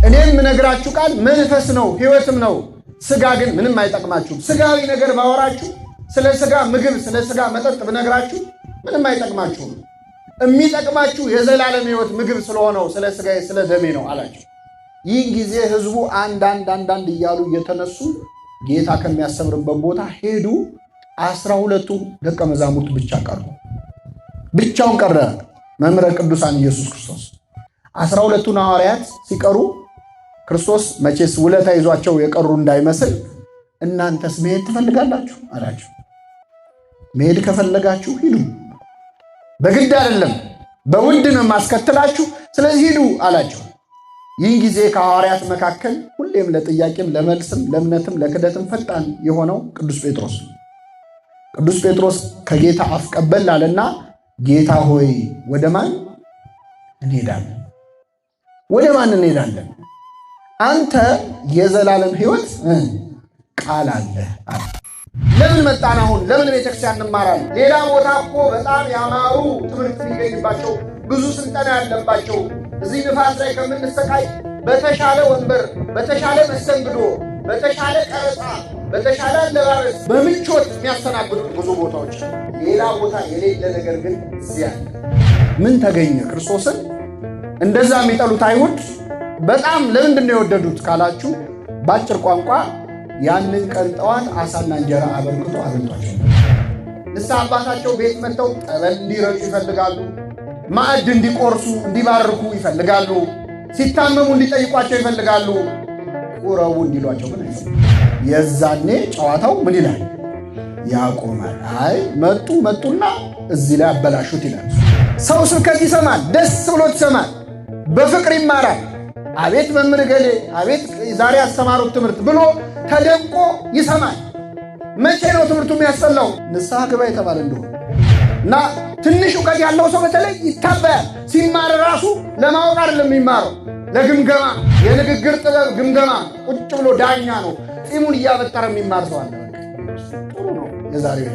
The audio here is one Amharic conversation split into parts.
እኔም ምነግራችሁ ቃል መንፈስ ነው ሕይወትም ነው። ስጋ ግን ምንም አይጠቅማችሁም። ስጋዊ ነገር ባወራችሁ ስለ ስጋ ምግብ ስለ ስጋ መጠጥ ብነግራችሁ ምንም አይጠቅማችሁም። የሚጠቅማችሁ የዘላለም ሕይወት ምግብ ስለሆነው ስለ ስጋዬ ስለ ደሜ ነው አላቸው። ይህን ጊዜ ሕዝቡ አንዳንድ እያሉ እየተነሱ ጌታ ከሚያስተምርበት ቦታ ሄዱ። 12ቱ ደቀ መዛሙርት ብቻ ቀሩ። ብቻውን ቀረ መምህረ ቅዱሳን ኢየሱስ ክርስቶስ። 12ቱን ሐዋርያት ሲቀሩ ክርስቶስ መቼስ ውለታ ይዟቸው የቀሩ እንዳይመስል እናንተስ መሄድ ትፈልጋላችሁ አላቸው። መሄድ ከፈለጋችሁ ሂዱ፣ በግድ አይደለም በውድ ነው ማስከተላችሁ፣ ስለዚህ ሂዱ አላቸው። ይህን ጊዜ ከሐዋርያት መካከል ሁሌም ለጥያቄም ለመልስም ለእምነትም ለክደትም ፈጣን የሆነው ቅዱስ ጴጥሮስ ከጌታ አፍ ቀበል አለና ጌታ ሆይ ወደ ማን እንሄዳለን? ወደ ማን እንሄዳለን? አንተ የዘላለም ሕይወት ቃል አለ። ለምን መጣን? አሁን ለምን ቤተክርስቲያን እንማራለን? ሌላ ቦታ እኮ በጣም ያማሩ ትምህርት የሚገኝባቸው ብዙ ስልጠና ያለባቸው እዚህ ንፋስ ላይ ከምንሰቃይ በተሻለ ወንበር፣ በተሻለ መስተንግዶ፣ በተሻለ ቀረጻ፣ በተሻለ አለባበስ በምቾት የሚያስተናግዱት ብዙ ቦታዎች፣ ሌላ ቦታ የሌለ ነገር ግን እዚያ ምን ተገኘ? ክርስቶስን እንደዛ የሚጠሉት አይሁድ በጣም ለምንድን ነው የወደዱት ካላችሁ፣ በአጭር ቋንቋ ያንን ቀን ጠዋት አሳና እንጀራ አበርክቶ አበልቷቸው። ንስሐ አባታቸው ቤት መጥተው ጠበል እንዲረጩ ይፈልጋሉ። ማዕድ እንዲቆርሱ እንዲባርኩ ይፈልጋሉ። ሲታመሙ እንዲጠይቋቸው ይፈልጋሉ። ቁረቡ እንዲሏቸው ግን የዛኔ ጨዋታው ምን ይላል? ያቆማል። አይ መጡና እዚህ ላይ አበላሹት ይላል። ሰው ስብከት ይሰማል፣ ደስ ብሎት ይሰማል፣ በፍቅር ይማራል። አቤት መምህር ገሌ አቤት ዛሬ ያስተማሩት ትምህርት ብሎ ተደንቆ ይሰማል። መቼ ነው ትምህርቱ የሚያስጠላው? ንስሐ ግባ የተባለ እንደሆነ እና ትንሽ እውቀት ያለው ሰው በተለይ ይታበያል። ሲማር ራሱ ለማወቅ አይደለም የሚማረው፣ ለግምገማ የንግግር ጥበብ ግምገማ ቁጭ ብሎ ዳኛ ነው። ጢሙን እያበጠረ የሚማር ሰው አለ። ጥሩ ነው። የዛሬው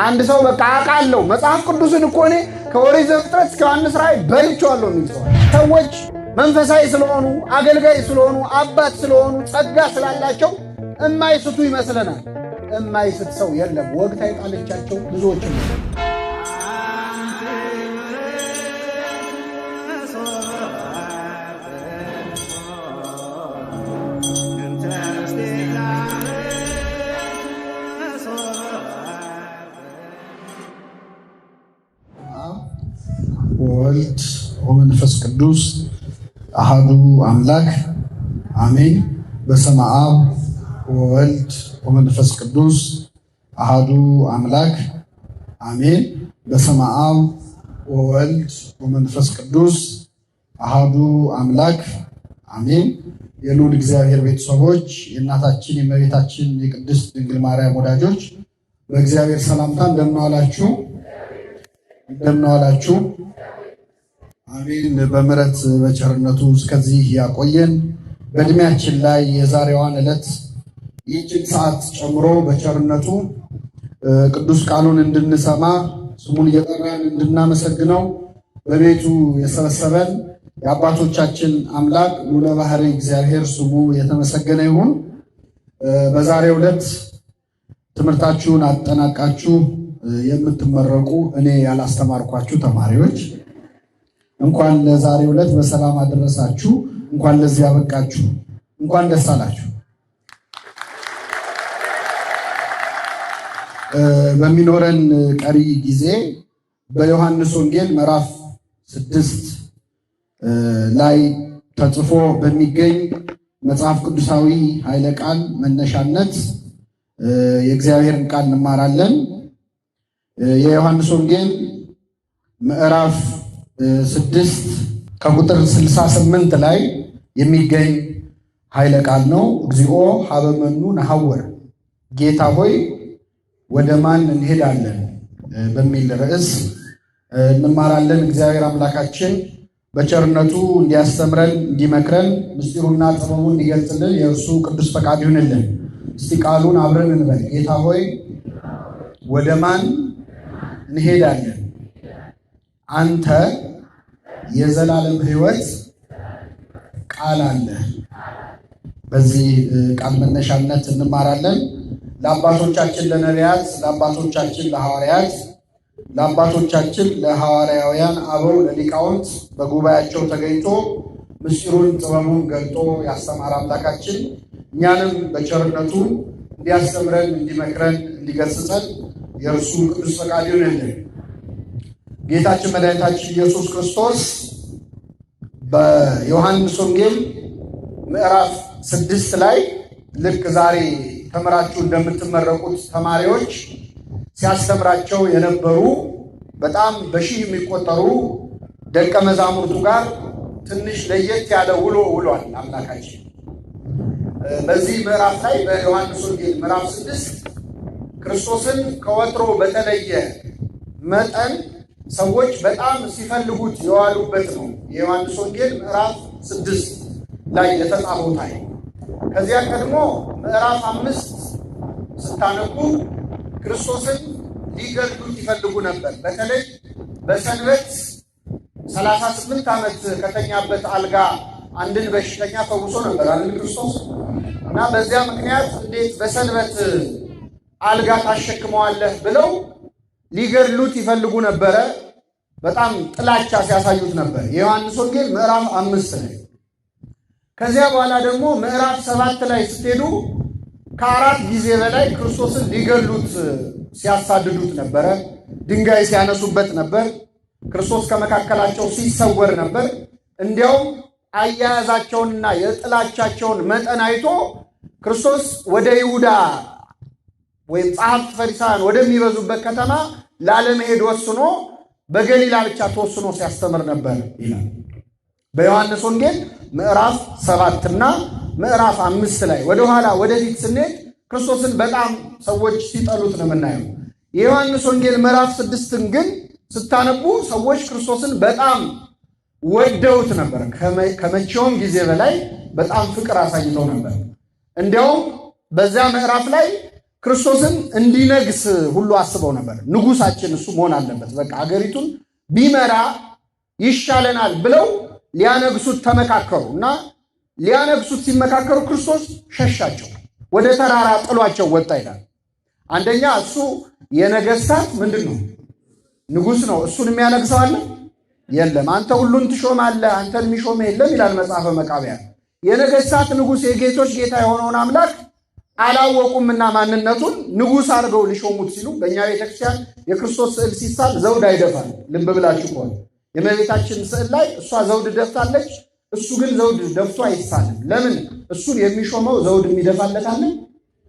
አንድ ሰው በቃ አውቃለሁ መጽሐፍ ቅዱስን እኮ እኔ ከኦሪት ዘፍጥረት እስከ ዮሐንስ ራእይ በልቼዋለሁ የሚል ሰው ሰዎች መንፈሳዊ ስለሆኑ አገልጋይ ስለሆኑ አባት ስለሆኑ ጸጋ ስላላቸው እማይስቱ ይመስለናል። እማይስት ሰው የለም። ወግታ የጣለቻቸው ብዙዎች ነው። ወወልድ ወመንፈስ ቅዱስ አሐዱ አምላክ አሜን። በስመ አብ ወወልድ ወመንፈስ ቅዱስ አሐዱ አምላክ አሜን። በስመ አብ ወወልድ ወመንፈስ ቅዱስ አሐዱ አምላክ አሜን። የልዑል እግዚአብሔር ቤተሰቦች፣ የእናታችን የእመቤታችን የቅድስት ድንግል ማርያም ወዳጆች በእግዚአብሔር ሰላምታ እንደምን ዋላችሁ? እንደምን ዋላችሁ? አሜን። በምሕረት በቸርነቱ እስከዚህ ያቆየን። በእድሜያችን ላይ የዛሬዋን ዕለት ይህችን ሰዓት ጨምሮ በቸርነቱ ቅዱስ ቃሉን እንድንሰማ ስሙን እየጠራን እንድናመሰግነው በቤቱ የሰበሰበን የአባቶቻችን አምላክ ልዑለ ባሕርይ እግዚአብሔር ስሙ የተመሰገነ ይሁን። በዛሬው ዕለት ትምህርታችሁን አጠናቃችሁ የምትመረቁ እኔ ያላስተማርኳችሁ ተማሪዎች እንኳን ለዛሬው ዕለት በሰላም አደረሳችሁ። እንኳን ለዚህ ያበቃችሁ። እንኳን ደስ አላችሁ። በሚኖረን ቀሪ ጊዜ በዮሐንስ ወንጌል ምዕራፍ 6 ላይ ተጽፎ በሚገኝ መጽሐፍ ቅዱሳዊ ኃይለ ቃል መነሻነት የእግዚአብሔርን ቃል እንማራለን። የዮሐንስ ወንጌል ምዕራፍ 6 ከቁጥር 68 ላይ የሚገኝ ኃይለ ቃል ነው። እግዚኦ ሀበመኑ ነሐወር፣ ጌታ ሆይ ወደ ማን እንሄዳለን በሚል ርዕስ እንማራለን። እግዚአብሔር አምላካችን በቸርነቱ እንዲያስተምረን እንዲመክረን ምስጢሩና ጥበቡን እንዲገልጽልን የእርሱ ቅዱስ ፈቃድ ይሁንልን። እስቲ ቃሉን አብረን እንበል። ጌታ ሆይ ወደ ማን እንሄዳለን? አንተ የዘላለም ሕይወት ቃል አለ። በዚህ ቃል መነሻነት እንማራለን። ለአባቶቻችን ለነቢያት፣ ለአባቶቻችን ለሐዋርያት፣ ለአባቶቻችን ለሐዋርያውያን አበው ለሊቃውንት በጉባኤያቸው ተገኝቶ ምስጢሩን ጥበቡን ገልጦ ያስተማረ አምላካችን እኛንም በቸርነቱ እንዲያስተምረን፣ እንዲመክረን፣ እንዲገስጸን የእርሱ ቅዱስ ፈቃድ ይሁንልን። ጌታችን መድኃኒታችን ኢየሱስ ክርስቶስ በዮሐንስ ወንጌል ምዕራፍ 6 ላይ ልክ ዛሬ ተምራችሁ እንደምትመረቁት ተማሪዎች ሲያስተምራቸው የነበሩ በጣም በሺህ የሚቆጠሩ ደቀ መዛሙርቱ ጋር ትንሽ ለየት ያለ ውሎ ውሏል አምላካችን። በዚህ ምዕራፍ ላይ በዮሐንስ ወንጌል ምዕራፍ 6 ክርስቶስን ከወትሮ በተለየ መጠን ሰዎች በጣም ሲፈልጉት የዋሉበት ነው። የዮሐንስ ወንጌል ምዕራፍ 6 ላይ የተጻፈው ታሪክ። ከዚያ ቀድሞ ምዕራፍ 5 ስታነቡ ክርስቶስን ሊገድሉት ይፈልጉ ነበር። በተለይ በሰንበት 38 ዓመት ከተኛበት አልጋ አንድን በሽተኛ ፈውሶ ነበር አይደል ክርስቶስ። እና በዚያ ምክንያት እንዴት በሰንበት አልጋ ታሸክመዋለህ ብለው ሊገድሉት ይፈልጉ ነበረ። በጣም ጥላቻ ሲያሳዩት ነበር። የዮሐንስ ወንጌል ምዕራፍ 5 ላይ። ከዚያ በኋላ ደግሞ ምዕራፍ 7 ላይ ስትሄዱ ከ4 ጊዜ በላይ ክርስቶስን ሊገድሉት ሲያሳድዱት ነበረ። ድንጋይ ሲያነሱበት ነበር። ክርስቶስ ከመካከላቸው ሲሰወር ነበር። እንዲያውም አያያዛቸውንና የጥላቻቸውን መጠን አይቶ ክርስቶስ ወደ ይሁዳ ወይም ጸሐፍት ፈሪሳውያን ወደሚበዙበት ከተማ ላለመሄድ ወስኖ በገሊላ ብቻ ተወስኖ ሲያስተምር ነበር ይላል። በዮሐንስ ወንጌል ምዕራፍ 7 እና ምዕራፍ 5 ላይ ወደኋላ ወደፊት ስንሄድ ክርስቶስን በጣም ሰዎች ሲጠሉት ነው የምናየው። የዮሐንስ ወንጌል ምዕራፍ 6ን ግን ስታነቡ ሰዎች ክርስቶስን በጣም ወደውት ነበር። ከመቼውም ጊዜ በላይ በጣም ፍቅር አሳይተው ነበር። እንዲያውም በዚያ ምዕራፍ ላይ ክርስቶስን እንዲነግስ ሁሉ አስበው ነበር። ንጉሳችን እሱ መሆን አለበት፣ በቃ አገሪቱን ቢመራ ይሻለናል ብለው ሊያነግሱት ተመካከሩ እና ሊያነግሱት ሲመካከሩ ክርስቶስ ሸሻቸው፣ ወደ ተራራ ጥሏቸው ወጣ ይላል። አንደኛ እሱ የነገስታት ምንድን ነው? ንጉሥ ነው። እሱን የሚያነግሰው አለ? የለም። አንተ ሁሉን ትሾማለህ፣ አንተን የሚሾም የለም ይላል መጽሐፈ መቃብያን። የነገስታት ንጉሥ የጌቶች ጌታ የሆነውን አምላክ አላወቁምና ማንነቱን ንጉሥ አድርገው ሊሾሙት ሲሉ በእኛ ቤተክርስቲያን የክርስቶስ ስዕል ሲሳል ዘውድ አይደፋል። ልብ ብላችሁ ከሆነ የእመቤታችን ስዕል ላይ እሷ ዘውድ ደፍታለች፣ እሱ ግን ዘውድ ደፍቶ አይሳልም። ለምን? እሱን የሚሾመው ዘውድ የሚደፋለት አለ?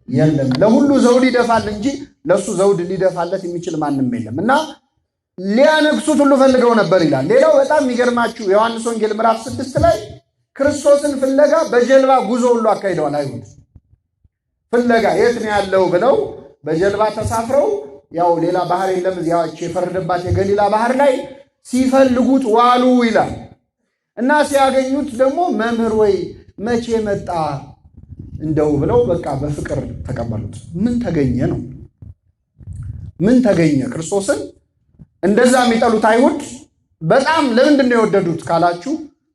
የለም። ለሁሉ ዘውድ ይደፋል እንጂ ለእሱ ዘውድ ሊደፋለት የሚችል ማንም የለም። እና ሊያነግሱት ሁሉ ፈልገው ነበር ይላል። ሌላው በጣም የሚገርማችሁ የዮሐንስ ወንጌል ምዕራፍ 6 ላይ ክርስቶስን ፍለጋ በጀልባ ጉዞ ሁሉ አካሂደዋል። አይሁድ ፍለጋ የት ነው ያለው ብለው በጀልባ ተሳፍረው፣ ያው ሌላ ባህር የለም እዚያች የፈረደባት የገሊላ ባህር ላይ ሲፈልጉት ዋሉ ይላል። እና ሲያገኙት ደግሞ መምህር ወይ መቼ መጣ እንደው ብለው በቃ በፍቅር ተቀበሉት። ምን ተገኘ ነው? ምን ተገኘ? ክርስቶስን እንደዛ የሚጠሉት አይሁድ በጣም ለምንድን ነው የወደዱት ካላችሁ፣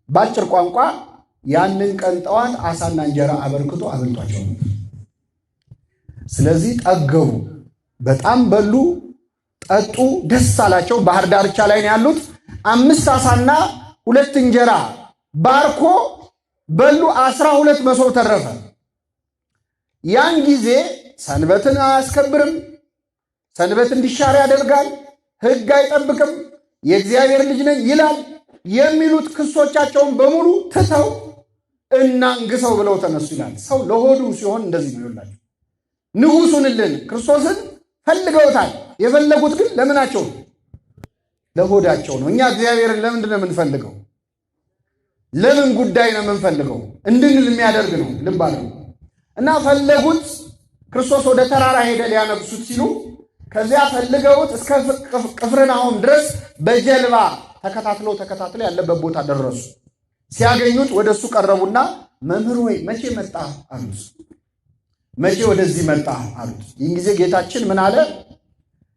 በአጭር ቋንቋ ያንን ቀን ጠዋት አሳና እንጀራ አበርክቶ አበልቷቸው ነበር። ስለዚህ ጠገቡ፣ በጣም በሉ፣ ጠጡ፣ ደስ አላቸው። ባህር ዳርቻ ላይ ነው ያሉት። 5 ዓሣና 2 እንጀራ ባርኮ በሉ። 12 መሶብ ተረፈ። ያን ጊዜ ሰንበትን አያስከብርም፣ ሰንበት እንዲሻር ያደርጋል፣ ሕግ አይጠብቅም፣ የእግዚአብሔር ልጅ ነኝ ይላል የሚሉት ክሶቻቸውን በሙሉ ትተው እናንግሰው ብለው ተነሱ ይላል። ሰው ለሆዱ ሲሆን እንደዚህ ነው ይላል። ንጉሱንልን ክርስቶስን ፈልገውታል። የፈለጉት ግን ለምናቸው? ለሆዳቸው ነው። እኛ እግዚአብሔርን ለምንድን ነው የምንፈልገው? ለምን ጉዳይ ነው የምንፈልገው? እንድንል የሚያደርግ ነው። ልብ አለው እና ፈለጉት። ክርስቶስ ወደ ተራራ ሄደ ሊያነግሱት ሲሉ ከዚያ ፈልገውት እስከ ቅፍርናሆም ድረስ በጀልባ ተከታትለው ያለበት ቦታ ደረሱ። ሲያገኙት ወደ እሱ ቀረቡና መምህር ወይ መቼ መጣ አሉት። መቼ ወደዚህ መጣ አሉት። ይህን ጊዜ ጌታችን ምን አለ?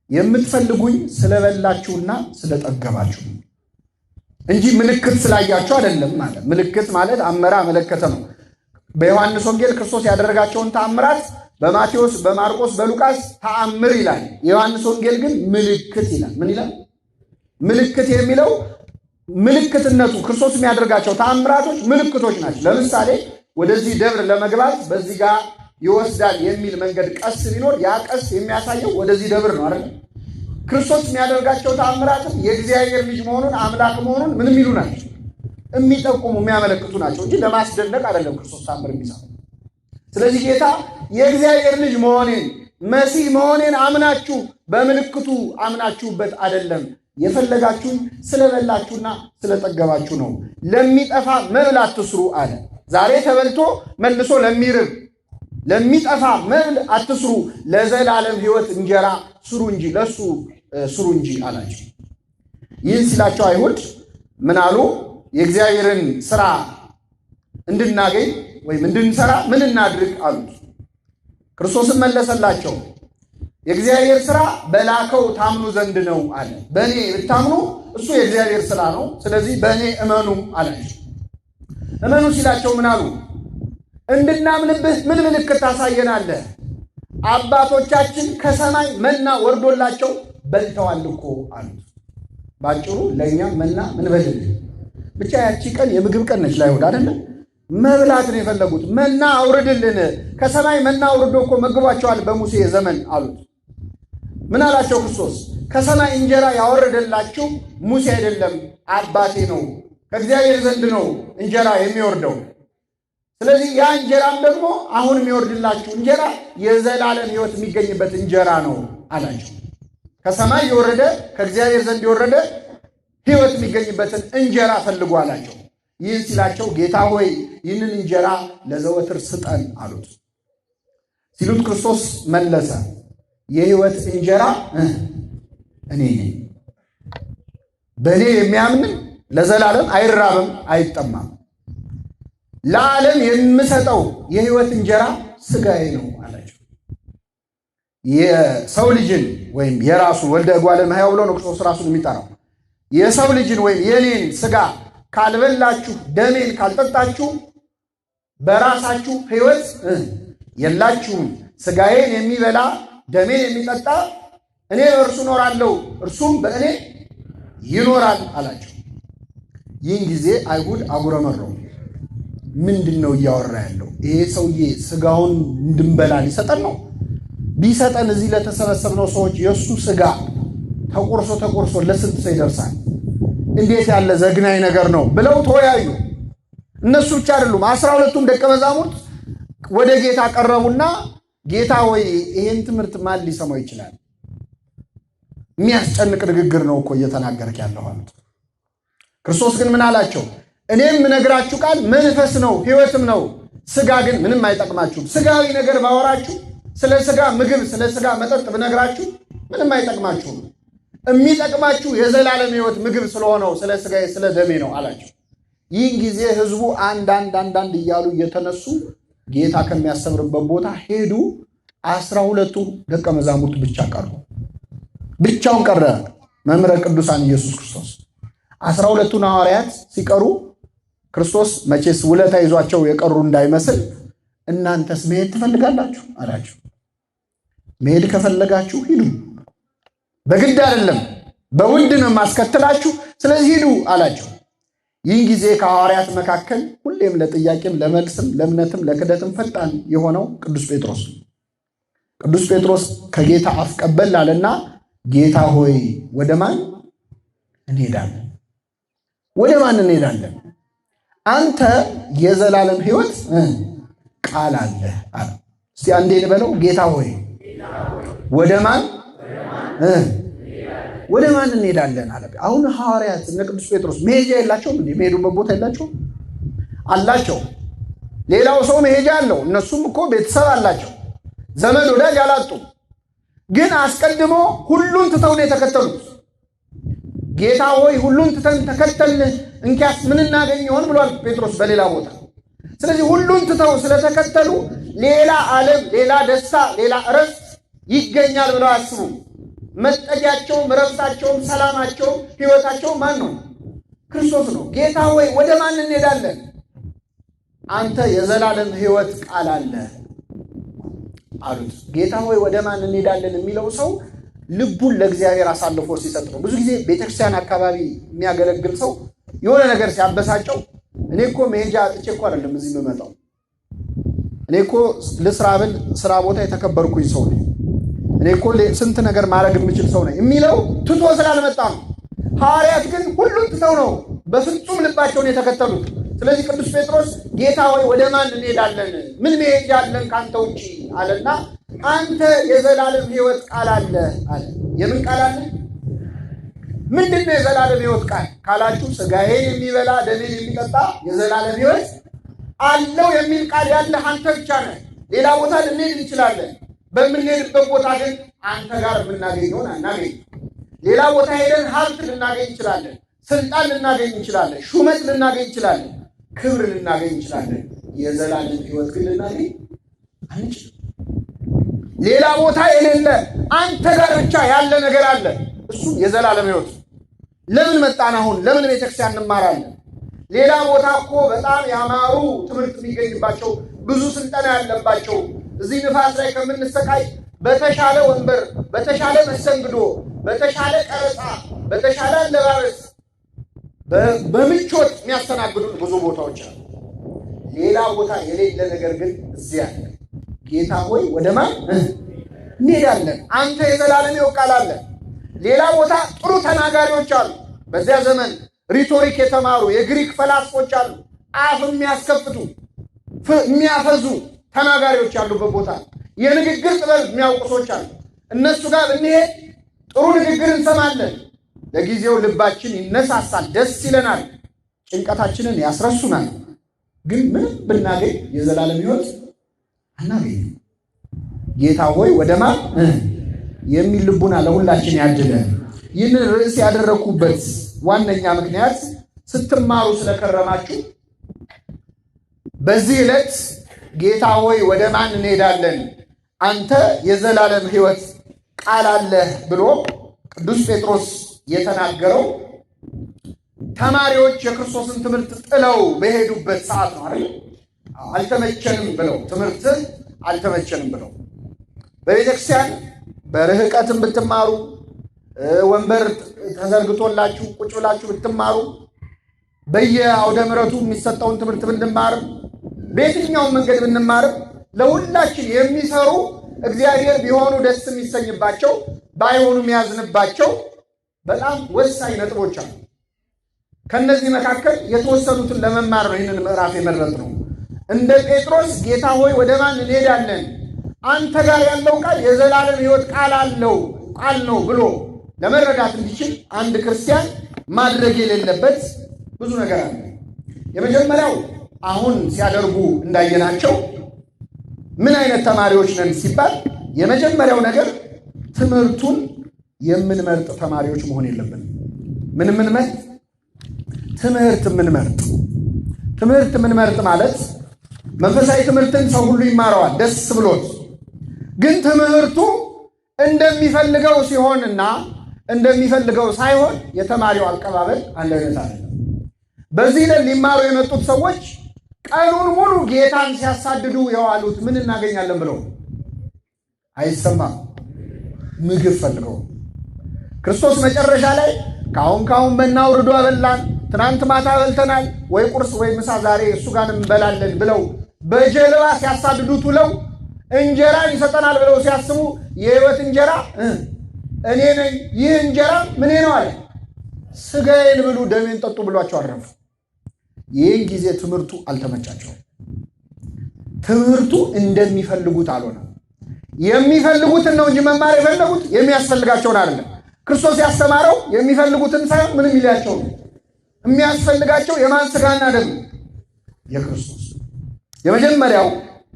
የምትፈልጉኝ ስለበላችሁና ስለጠገባችሁ፣ እንጂ ምልክት ስላያቸው አይደለም ማለት። ምልክት ማለት አመራ መለከተ ነው። በዮሐንስ ወንጌል ክርስቶስ ያደረጋቸውን ተአምራት በማቴዎስ፣ በማርቆስ፣ በሉቃስ ተአምር ይላል። የዮሐንስ ወንጌል ግን ምልክት ይላል። ምን ይላል? ምልክት የሚለው ምልክትነቱ ክርስቶስ የሚያደርጋቸው ተአምራቶች ምልክቶች ናቸው። ለምሳሌ ወደዚህ ደብር ለመግባት በዚህ ጋር ይወስዳል የሚል መንገድ ቀስ ቢኖር ያ ቀስ የሚያሳየው ወደዚህ ደብር ነው አይደል? ክርስቶስ የሚያደርጋቸው ተአምራትም የእግዚአብሔር ልጅ መሆኑን አምላክ መሆኑን ምን የሚሉ ናቸው? የሚጠቁሙ የሚያመለክቱ ናቸው እንጂ ለማስደነቅ አይደለም ክርስቶስ ተአምር የሚሰራው። ስለዚህ ጌታ የእግዚአብሔር ልጅ መሆኔን መሲህ መሆኔን አምናችሁ በምልክቱ አምናችሁበት አይደለም። የፈለጋችሁን ስለበላችሁና ስለጠገባችሁ ነው። ለሚጠፋ መብል አትስሩ አለ። ዛሬ ተበልቶ መልሶ ለሚርብ ለሚጠፋ መብል አትስሩ፣ ለዘላለም ሕይወት እንጀራ ስሩ እንጂ ለሱ ስሩ እንጂ አላቸው። ይህን ሲላቸው አይሁድ ምን አሉ? የእግዚአብሔርን ስራ እንድናገኝ ወይም እንድንሰራ ምን እናድርግ አሉት። ክርስቶስም መለሰላቸው፣ የእግዚአብሔር ስራ በላከው ታምኑ ዘንድ ነው አለ። በእኔ ብታምኑ እሱ የእግዚአብሔር ስራ ነው፣ ስለዚህ በእኔ እመኑ አላቸው። እመኑ ሲላቸው ምን አሉ? እንድናምንብህ ምን ምልክት ታሳየናለህ? አባቶቻችን ከሰማይ መና ወርዶላቸው በልተዋል እኮ አሉት። ባጭሩ ለእኛ መና ምን በልል ብቻ ያቺ ቀን የምግብ ቀን ነች ለአይሁድ አይደለም። መብላት ነው የፈለጉት። መና አውርድልን፣ ከሰማይ መና አውርዶ እኮ መግቧቸዋል በሙሴ ዘመን አሉት። ምን አላቸው ክርስቶስ? ከሰማይ እንጀራ ያወረደላችሁ ሙሴ አይደለም አባቴ ነው። ከእግዚአብሔር ዘንድ ነው እንጀራ የሚወርደው። ስለዚህ ያ እንጀራም ደግሞ አሁን የሚወርድላችሁ እንጀራ የዘላለም ሕይወት የሚገኝበት እንጀራ ነው አላቸው። ከሰማይ የወረደ ከእግዚአብሔር ዘንድ የወረደ ሕይወት የሚገኝበትን እንጀራ ፈልጉ አላቸው። ይህን ሲላቸው ጌታ ሆይ ይህንን እንጀራ ለዘወትር ስጠን አሉት። ሲሉት ክርስቶስ መለሰ፣ የሕይወት እንጀራ እኔ ነኝ። በእኔ የሚያምን ለዘላለም አይራብም አይጠማም። ለዓለም የምሰጠው የሕይወት እንጀራ ሥጋዬ ነው አላቸው። የሰው ልጅን ወይም የራሱ ወልደ እጓለ እመሕያው ብሎ ነው ክርስቶስ ራሱን የሚጠራው። የሰው ልጅን ወይም የኔን ሥጋ ካልበላችሁ ደሜን ካልጠጣችሁ በራሳችሁ ሕይወት የላችሁም። ሥጋዬን የሚበላ ደሜን የሚጠጣ እኔ በእርሱ እኖራለሁ እርሱም በእኔ ይኖራል አላቸው። ይህን ጊዜ አይሁድ አጉረመረሙ። ምንድን ነው እያወራ ያለው? ይሄ ሰውዬ ሥጋውን እንድንበላ ሊሰጠን ነው? ቢሰጠን እዚህ ለተሰበሰብነው ሰዎች የእሱ ሥጋ ተቆርሶ ለስንት ሰው ይደርሳል? እንዴት ያለ ዘግናኝ ነገር ነው ብለው ተወያዩ። እነሱ ብቻ አይደሉም፣ 12ቱም ደቀ መዛሙርት ወደ ጌታ ቀረቡና ጌታ ሆይ ይሄን ትምህርት ማን ሊሰማው ይችላል? የሚያስጨንቅ ንግግር ነው እኮ እየተናገርክ ያለው አሉት። ክርስቶስ ግን ምን አላቸው? እኔም የምነግራችሁ ቃል መንፈስ ነው ሕይወትም ነው። ሥጋ ግን ምንም አይጠቅማችሁም። ሥጋዊ ነገር ባወራችሁ፣ ስለ ሥጋ ምግብ፣ ስለ ሥጋ መጠጥ ብነግራችሁ ምንም አይጠቅማችሁም። የሚጠቅማችሁ የዘላለም ሕይወት ምግብ ስለሆነው ስለ ሥጋዬ ስለ ደሜ ነው አላቸው። ይህን ጊዜ ሕዝቡ አንዳንድ እያሉ እየተነሱ ጌታ ከሚያስተምርበት ቦታ ሄዱ። 12ቱ ደቀ መዛሙርት ብቻ ቀሩ። ብቻውን ቀረ መምህረ ቅዱሳን ኢየሱስ ክርስቶስ። 12ቱን ሐዋርያት ሲቀሩ ክርስቶስ መቼስ ውለታ ይዟቸው የቀሩ እንዳይመስል እናንተስ መሄድ ትፈልጋላችሁ አላቸው። መሄድ ከፈለጋችሁ ሂዱ፣ በግድ አይደለም በውድ ነው የማስከትላችሁ፣ ስለዚህ ሂዱ አላቸው። ይህን ጊዜ ከሐዋርያት መካከል ሁሌም ለጥያቄም ለመልስም ለእምነትም ለክደትም ፈጣን የሆነው ቅዱስ ጴጥሮስ ከጌታ አፍ ቀበል አለና ጌታ ሆይ ወደ ማን እንሄዳለን? ወደ ማን እንሄዳለን? አንተ የዘላለም ሕይወት ቃል አለህ አለ። እስቲ አንዴ ልበለው፣ ጌታ ሆይ ወደ ማን እንሄዳለን አለ። አሁን ሐዋርያት እነ ቅዱስ ጴጥሮስ መሄጃ የላቸውም እንዴ? መሄዱበት ቦታ የላቸውም? አላቸው። ሌላው ሰው መሄጃ አለው። እነሱም እኮ ቤተሰብ አላቸው፣ ዘመድ ወዳጅ አላጡም። ግን አስቀድሞ ሁሉን ትተው ነው የተከተሉት። ጌታ ሆይ ሁሉን ትተን ተከተልን፣ እንኪያስ ምን እናገኝ ይሆን ብሏል ጴጥሮስ በሌላ ቦታ። ስለዚህ ሁሉን ትተው ስለተከተሉ ሌላ ዓለም፣ ሌላ ደስታ፣ ሌላ እረፍት ይገኛል ብለው አያስቡም። መጠጊያቸውም፣ እረፍታቸውም፣ ሰላማቸውም፣ ሕይወታቸውም ማን ነው? ክርስቶስ ነው። ጌታ ሆይ ወደ ማን እንሄዳለን? አንተ የዘላለም ሕይወት ቃል አለ አሉት። ጌታ ሆይ ወደ ማን እንሄዳለን የሚለው ሰው ልቡን ለእግዚአብሔር አሳልፎ ሲሰጥ ነው። ብዙ ጊዜ ቤተክርስቲያን አካባቢ የሚያገለግል ሰው የሆነ ነገር ሲያበሳጨው እኔ እኮ መሄጃ አጥቼ እኮ አይደለም እዚህ የምመጣው፣ እኔ እኮ ልስራ ብል ስራ ቦታ የተከበርኩኝ ሰው ነኝ፣ እኔ እኮ ስንት ነገር ማድረግ የምችል ሰው ነኝ የሚለው ትቶ ስላልመጣ ነው። ሐዋርያት ግን ሁሉም ትተው ነው በፍጹም ልባቸውን የተከተሉት። ስለዚህ ቅዱስ ጴጥሮስ ጌታ ሆይ ወደ ማን እንሄዳለን? ምን መሄጃ አለን ካንተ ውጪ አለና አንተ የዘላለም ሕይወት ቃል አለ አለ። የምን ቃል አለ? ምንድን ነው የዘላለም ሕይወት ቃል ካላችሁ፣ ሥጋዬን የሚበላ ደሜን የሚጠጣ የዘላለም ሕይወት አለው የሚል ቃል ያለ አንተ ብቻ ነህ። ሌላ ቦታ ልንሄድ እንችላለን። በምንሄድበት ቦታ ግን አንተ ጋር የምናገኘውን አናገኝ። ሌላ ቦታ ሄደን ሀብት ልናገኝ እንችላለን፣ ስልጣን ልናገኝ እንችላለን፣ ሹመት ልናገኝ እንችላለን፣ ክብር ልናገኝ እንችላለን። የዘላለም ሕይወት ግን ልናገኝ አንችልም። ሌላ ቦታ የሌለ አንተ ጋር ብቻ ያለ ነገር አለ። እሱ የዘላለም ሕይወት። ለምን መጣን? አሁን ለምን ቤተክርስቲያን እንማራለን? ሌላ ቦታ እኮ በጣም ያማሩ ትምህርት የሚገኝባቸው ብዙ ስልጠና ያለባቸው እዚህ ንፋስ ላይ ከምንሰቃይ በተሻለ ወንበር፣ በተሻለ መስተንግዶ፣ በተሻለ ቀረጻ፣ በተሻለ አለባበስ፣ በምቾት የሚያስተናግዱ ብዙ ቦታዎች አሉ። ሌላ ቦታ የሌለ ነገር ግን እዚህ አለ። ጌታ ሆይ ወደ ማን እንሄዳለን? አንተ የዘላለም ሕይወት ቃል አለ። ሌላ ቦታ ጥሩ ተናጋሪዎች አሉ። በዚያ ዘመን ሪቶሪክ የተማሩ የግሪክ ፈላስፎች አሉ። አፍ የሚያስከፍቱ የሚያፈዙ ተናጋሪዎች ያሉበት ቦታ፣ የንግግር ጥበብ የሚያውቁ ሰዎች አሉ። እነሱ ጋር ብንሄድ ጥሩ ንግግር እንሰማለን። ለጊዜው ልባችን ይነሳሳል፣ ደስ ይለናል፣ ጭንቀታችንን ያስረሱናል። ግን ምንም ብናገኝ የዘላለም ሕይወት አናገኝም። ጌታ ሆይ ወደ ማን የሚል ልቡና ለሁላችን ያድለን። ይህንን ርዕስ ያደረኩበት ዋነኛ ምክንያት ስትማሩ ስለከረማችሁ በዚህ ዕለት ጌታ ሆይ ወደ ማን እንሄዳለን? አንተ የዘላለም ሕይወት ቃል አለህ ብሎ ቅዱስ ጴጥሮስ የተናገረው ተማሪዎች የክርስቶስን ትምህርት ጥለው በሄዱበት ሰዓት ነው አይደል? አልተመቸንም ብለው ትምህርት አልተመቸንም ብለው በቤተክርስቲያን በርህቀትም ብትማሩ ወንበር ተዘርግቶላችሁ ቁጭ ብላችሁ ብትማሩ በየአውደ ምሕረቱ የሚሰጠውን ትምህርት ብንማር በየትኛውም መንገድ ብንማር ለሁላችን የሚሰሩ እግዚአብሔር ቢሆኑ ደስ የሚሰኝባቸው ባይሆኑ የሚያዝንባቸው በጣም ወሳኝ ነጥቦች አሉ። ከነዚህ መካከል የተወሰኑትን ለመማር ነው ይህንን ምዕራፍ የመረጥነው። እንደ ጴጥሮስ ጌታ ሆይ ወደ ማን እንሄዳለን? አንተ ጋር ያለው ቃል የዘላለም ሕይወት ቃል ነው ብሎ ለመረዳት እንዲችል አንድ ክርስቲያን ማድረግ የሌለበት ብዙ ነገር አለ። የመጀመሪያው አሁን ሲያደርጉ እንዳየናቸው ምን አይነት ተማሪዎች ነን ሲባል የመጀመሪያው ነገር ትምህርቱን የምንመርጥ ተማሪዎች መሆን የለብንም። ምን የምንመርጥ? ትምህርት የምንመርጥ ማለት መንፈሳዊ ትምህርትን ሰው ሁሉ ይማረዋል ደስ ብሎት፣ ግን ትምህርቱ እንደሚፈልገው ሲሆንና እንደሚፈልገው ሳይሆን የተማሪው አቀባበል አንድ አይነት አይደለም። በዚህ ላይ ሊማሩ የመጡት ሰዎች ቀኑን ሙሉ ጌታን ሲያሳድዱ የዋሉት ምን እናገኛለን ብለው አይሰማም። ምግብ ፈልገው ክርስቶስ መጨረሻ ላይ ካሁን መና አውርዶ አበላን፣ ትናንት ማታ በልተናል፣ ወይ ቁርስ ወይ ምሳ ዛሬ እሱ ጋር እንበላለን ብለው በጀልባ ሲያሳድዱት ውለው እንጀራን ይሰጠናል ብለው ሲያስቡ የሕይወት እንጀራ እኔ ነኝ፣ ይህ እንጀራ ምኔ ነው አለ፣ ሥጋዬን ብሉ ደሜን ጠጡ ብሏቸው አረፉ። ይህን ጊዜ ትምህርቱ አልተመቻቸውም። ትምህርቱ እንደሚፈልጉት አልሆነም። የሚፈልጉትን ነው እንጂ መማር የፈለጉት የሚያስፈልጋቸውን አይደለም። ክርስቶስ ያስተማረው የሚፈልጉትን ሳይሆን ምንም ይላቸው ነው። የሚያስፈልጋቸው የማን ሥጋና ደም? የክርስቶስ። የመጀመሪያው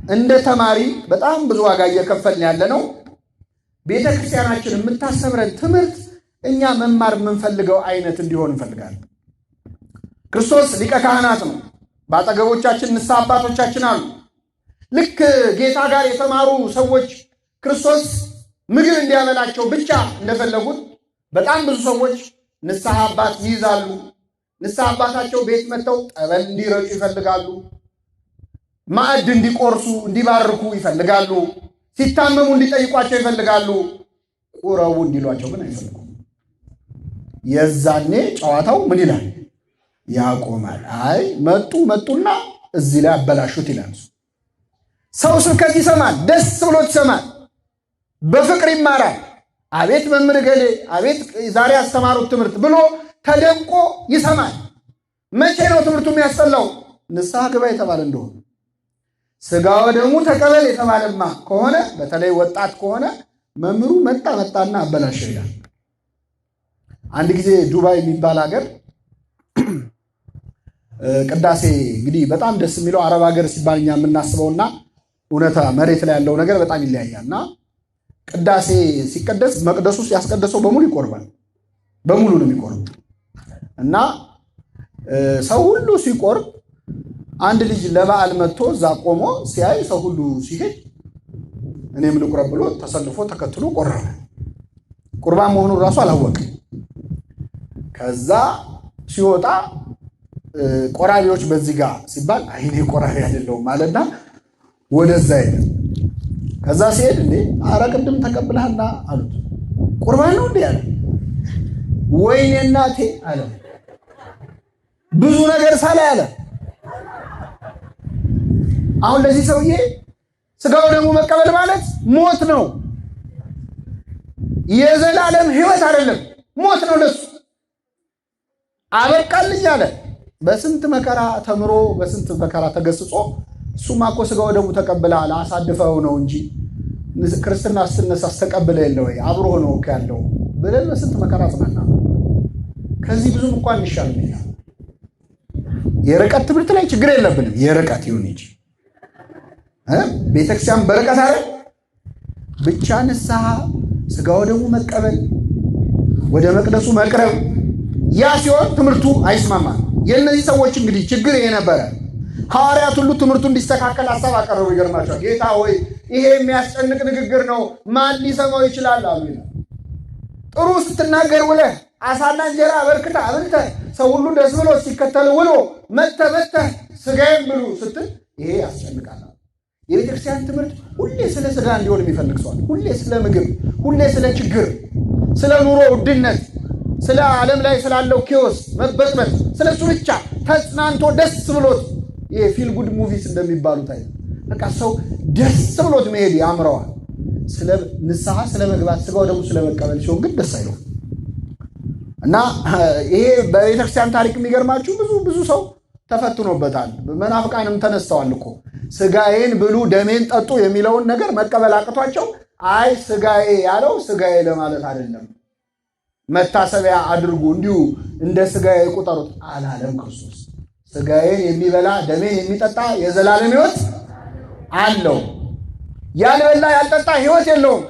እንደ ተማሪ በጣም ብዙ ዋጋ እየከፈልን ያለ ነው። ቤተ ክርስቲያናችን የምታስተምረን ትምህርት እኛ መማር የምንፈልገው አይነት እንዲሆን እንፈልጋለን። ክርስቶስ ሊቀ ካህናት ነው። በአጠገቦቻችን ንስሐ አባቶቻችን አሉ። ልክ ጌታ ጋር የተማሩ ሰዎች ክርስቶስ ምግብ እንዲያበላቸው ብቻ እንደፈለጉት በጣም ብዙ ሰዎች ንስሐ አባት ይይዛሉ። ንስሐ አባታቸው ቤት መጥተው ጠበል እንዲረጩ ይፈልጋሉ። ማዕድ እንዲቆርሱ እንዲባርኩ ይፈልጋሉ። ሲታመሙ እንዲጠይቋቸው ይፈልጋሉ። ቁረቡ እንዲሏቸው ግን አይፈልጉም። የዛኔ ጨዋታው ምን ይላል? ያቆማል። አይ መጡና እዚህ ላይ አበላሹት ይላል። ሰው ስብከት ይሰማል፣ ደስ ብሎት ይሰማል፣ በፍቅር ይማራል። አቤት መምህር ገሌ፣ አቤት ዛሬ ያስተማሩት ትምህርት ብሎ ተደንቆ ይሰማል። መቼ ነው ትምህርቱ የሚያስጠላው? ንስሐ ግባ የተባለ እንደሆነ ሥጋ ወደሙ ተቀበል የተባለማ ከሆነ በተለይ ወጣት ከሆነ መምህሩ መጣና አበላሸው ይላል። አንድ ጊዜ ዱባይ የሚባል ሀገር ቅዳሴ እንግዲህ በጣም ደስ የሚለው አረብ ሀገር ሲባል እኛ የምናስበውና እውነታ መሬት ላይ ያለው ነገር በጣም ይለያያልና ቅዳሴ ሲቀደስ መቅደሱ ውስጥ ያስቀደሰው በሙሉ ይቆርባል። በሙሉ ነው የሚቆርብ እና ሰው ሁሉ ሲቆርብ አንድ ልጅ ለበዓል መጥቶ እዛ ቆሞ ሲያይ ሰው ሁሉ ሲሄድ እኔም ልቁረብ ብሎ ተሰልፎ ተከትሎ ቆረበ። ቁርባን መሆኑን ራሱ አላወቅም። ከዛ ሲወጣ ቆራቢዎች በዚህ ጋር ሲባል አይኔ ቆራቢ አይደለሁም ማለትና ወደዛ ሄደ። ከዛ ሲሄድ እንዴ ኧረ ቅድም ተቀብለሃልና አሉት። ቁርባን ነው እንዴ አለ። ወይኔ እናቴ አለ። ብዙ ነገር ሳለ አለ። አሁን ለዚህ ሰውዬ ሥጋው ደግሞ መቀበል ማለት ሞት ነው። የዘላለም ሕይወት አይደለም፣ ሞት ነው ለሱ። አበቃልኝ አለ። በስንት መከራ ተምሮ በስንት መከራ ተገስጾ እሱማ እኮ ሥጋው ደግሞ ተቀብለሃል አሳድፈው ነው እንጂ ክርስትና ስትነሳስ ተቀብለ የለ ወይ አብሮ ነው እኮ ያለው ብለን በስንት መከራ ጽናና። ከዚህ ብዙም እንኳን ይሻልኛል። የርቀት ትምህርት ላይ ችግር የለብንም። የርቀት ይሁን እንጂ ቤተክርስቲያን በርቀት አለ ብቻ ንስሐ ሥጋው ደግሞ መቀበል ወደ መቅደሱ መቅረብ ያ ሲሆን ትምህርቱ አይስማማም። የእነዚህ ሰዎች እንግዲህ ችግር ይሄ ነበረ። ሐዋርያት ሁሉ ትምህርቱ እንዲስተካከል ሀሳብ አቀረቡ። ይገርማቸዋል። ጌታ ሆይ ይሄ የሚያስጨንቅ ንግግር ነው፣ ማን ሊሰማው ይችላል አሉ። ጥሩ ስትናገር ውለህ አሳና እንጀራ አበርክተህ አብልተህ ሰው ሁሉ ደስ ብሎ ሲከተል ውሎ መተህ ሥጋዬን ብሉ ስትል ይሄ ያስጨንቃል። የቤተክርስቲያን ትምህርት ሁሌ ስለ ሥጋ እንዲሆን የሚፈልግ ሰዋል። ሁሌ ስለ ምግብ፣ ሁሌ ስለ ችግር፣ ስለ ኑሮ ውድነት፣ ስለ ዓለም ላይ ስላለው ኪዮስ መበጥበጥ፣ ስለ እሱ ብቻ ተጽናንቶ ደስ ብሎት የፊል ጉድ ሙቪስ እንደሚባሉት አይነት በቃ ሰው ደስ ብሎት መሄድ ያምረዋል። ስለ ንስሐ ስለ መግባት ሥጋው ደግሞ ስለ መቀበል ሲሆን ግን ደስ አይለው እና ይሄ በቤተክርስቲያን ታሪክ የሚገርማችሁ ብዙ ሰው ተፈትኖበታል። መናፍቃንም ተነስተዋል እኮ ሥጋዬን ብሉ ደሜን ጠጡ የሚለውን ነገር መቀበል አቅቷቸው አይ ሥጋዬ ያለው ሥጋዬ ለማለት አይደለም መታሰቢያ አድርጉ እንዲሁ እንደ ሥጋዬ ቁጠሩት አላለም ክርስቶስ። ሥጋዬን የሚበላ ደሜን የሚጠጣ የዘላለም ሕይወት አለው፣ ያልበላ ያልጠጣ ሕይወት የለውም።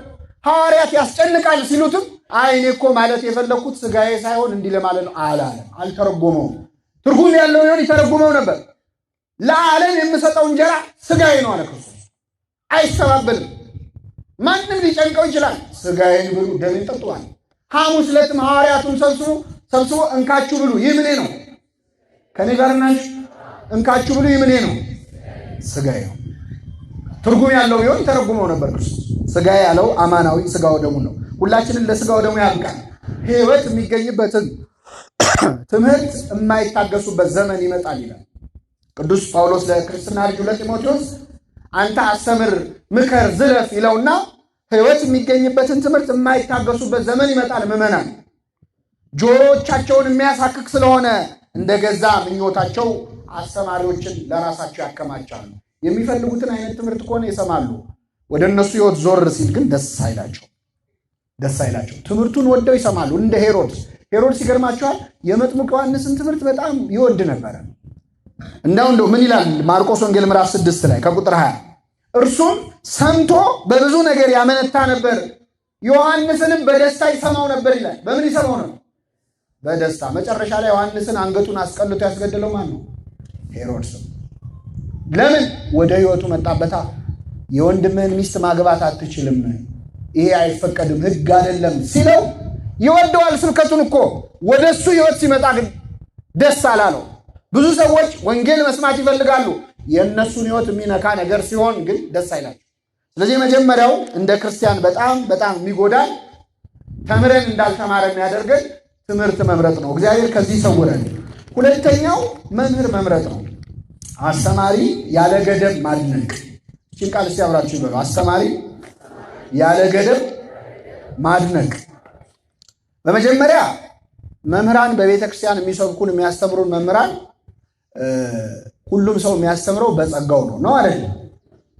ሐዋርያት ያስጨንቃል ሲሉትም አይ እኔ እኮ ማለት የፈለኩት ሥጋዬ ሳይሆን እንዲህ ለማለት ነው አላለም። አልተረጎመውም። ትርጉም ያለው ይሆን ይተረጉመው ነበር። ለዓለም የምሰጠው እንጀራ ሥጋዬ ነው አለ ክርስቶስ። አይሰባበልም። ማንም ሊጨንቀው ይችላል። ሥጋዬን ብሉ ደሜን ጠጡ አለ። ሐሙስ ዕለትም ሐዋርያቱን ሰብስቦ እንካችሁ ብሉ ይህ ምኔ ነው። ከኔ ጋር ናችሁ። እንካችሁ ብሉ ይህ ምኔ ነው፣ ሥጋዬ ነው። ትርጉም ያለው ቢሆን ይተረጉመው ነበር ክርስቶስ። ሥጋዬ ያለው አማናዊ ሥጋው ደሙ ነው። ሁላችንን ለሥጋው ደሙ ያብቃል። ሕይወት የሚገኝበትን ትምህርት የማይታገሱበት ዘመን ይመጣል ይላል ቅዱስ ጳውሎስ ለክርስትና ልጁ ለጢሞቴዎስ። አንተ አስተምር፣ ምከር፣ ዝለፍ ይለውና ሕይወት የሚገኝበትን ትምህርት የማይታገሱበት ዘመን ይመጣል። ምዕመናን ጆሮዎቻቸውን የሚያሳክክ ስለሆነ እንደ ገዛ ምኞታቸው አስተማሪዎችን ለራሳቸው ያከማቻሉ። የሚፈልጉትን አይነት ትምህርት ከሆነ ይሰማሉ። ወደ እነሱ ሕይወት ዞር ሲል ግን ደስ አይላቸው። ትምህርቱን ወደው ይሰማሉ። እንደ ሄሮድስ ይገርማቸዋል። የመጥምቁ ዮሐንስን ትምህርት በጣም ይወድ ነበረ። እንደው ምን ይላል ማርቆስ ወንጌል ምዕራፍ 6 ላይ ከቁጥር 20 እርሱም ሰምቶ በብዙ ነገር ያመነታ ነበር፣ ዮሐንስንም በደስታ ይሰማው ነበር ይላል። በምን ይሰማው ነው? በደስታ። መጨረሻ ላይ ዮሐንስን አንገቱን አስቀልቶ ያስገደለው ማን ነው? ሄሮድስ። ለምን? ወደ ሕይወቱ መጣበታ። የወንድምህን ሚስት ማግባት አትችልም፣ ይሄ አይፈቀድም፣ ሕግ አይደለም ሲለው ይወደዋል ስብከቱን እኮ። ወደ እሱ ሕይወት ሲመጣ ግን ደስ አላለው። ብዙ ሰዎች ወንጌል መስማት ይፈልጋሉ። የእነሱን ሕይወት የሚነካ ነገር ሲሆን ግን ደስ አይላቸው። ስለዚህ መጀመሪያው እንደ ክርስቲያን በጣም የሚጎዳን ተምረን እንዳልተማረ የሚያደርገን ትምህርት መምረጥ ነው። እግዚአብሔር ከዚህ ይሰውረን። ሁለተኛው መምህር መምረጥ ነው። አስተማሪ ያለ ገደብ ማድነቅ። ይህችን ቃል እስቲ አብራችሁ ይበሉ። አስተማሪ ያለ ገደብ ማድነቅ። በመጀመሪያ መምህራን በቤተ ክርስቲያን የሚሰብኩን የሚያስተምሩን መምህራን ሁሉም ሰው የሚያስተምረው በጸጋው ነው አይደል?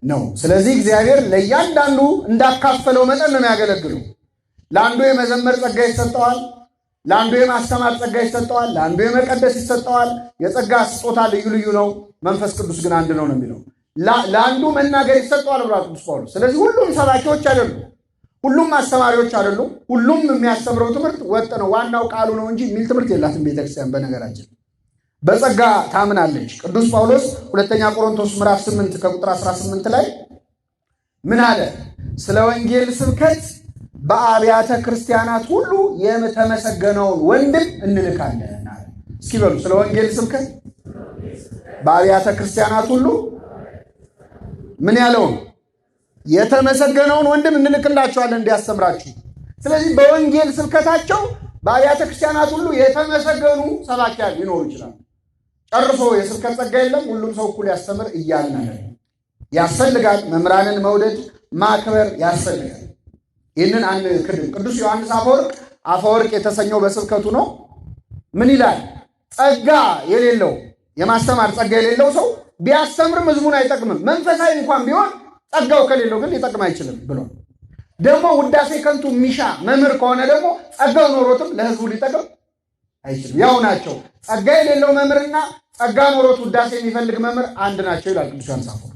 ነው። ስለዚህ እግዚአብሔር ለእያንዳንዱ እንዳካፈለው መጠን ነው የሚያገለግሉ። ለአንዱ የመዘመር ጸጋ ይሰጠዋል፣ ለአንዱ የማስተማር ጸጋ ይሰጠዋል፣ ለአንዱ የመቀደስ ይሰጠዋል። የጸጋ ስጦታ ልዩ ልዩ ነው፣ መንፈስ ቅዱስ ግን አንድ ነው የሚለው። ለአንዱ መናገር ይሰጠዋል ብሏል ቅዱስ ጳውሎስ። ስለዚህ ሁሉም ሰባኪዎች አይደሉም፣ ሁሉም አስተማሪዎች አይደሉም። ሁሉም የሚያስተምረው ትምህርት ወጥ ነው፣ ዋናው ቃሉ ነው እንጂ የሚል ትምህርት የላትም ቤተክርስቲያን። በነገራችን በጸጋ ታምናለች። ቅዱስ ጳውሎስ ሁለተኛ ቆሮንቶስ ምዕራፍ 8 ከቁጥር 18 ላይ ምን አለ? ስለ ወንጌል ስብከት በአብያተ ክርስቲያናት ሁሉ የተመሰገነውን ወንድም እንልካለን አለ። እስኪ በሉ፣ ስለ ወንጌል ስብከት በአብያተ ክርስቲያናት ሁሉ ምን ያለውን የተመሰገነውን ወንድም እንልክላቸዋለን እንዲያስተምራችሁ። ስለዚህ በወንጌል ስብከታቸው በአብያተ ክርስቲያናት ሁሉ የተመሰገኑ ሰባኪያን ሊኖሩ ይችላል። ጨርሶ የስብከት ጸጋ የለም፣ ሁሉም ሰው እኩል ያስተምር እያልን ያስፈልጋል። መምህራንን መውደድ ማክበር ያስፈልጋል። ይህንን አንክድም። ቅዱስ ዮሐንስ አፈወርቅ የተሰኘው በስብከቱ ነው። ምን ይላል? ጸጋ የሌለው የማስተማር ጸጋ የሌለው ሰው ቢያስተምርም ሕዝቡን አይጠቅምም። መንፈሳዊ እንኳን ቢሆን ጸጋው ከሌለው ግን ሊጠቅም አይችልም ብሎ ደግሞ ውዳሴ ከንቱ የሚሻ መምህር ከሆነ ደግሞ ጸጋው ኖሮትም ለሕዝቡ ሊጠቅም አይችልም። ያው ናቸው። ጸጋ የሌለው መምህርና ጸጋ ኖሮት ውዳሴ የሚፈልግ መምህር አንድ ናቸው ይላል ቅዱስ ዮሐንስ አፈወርቅ።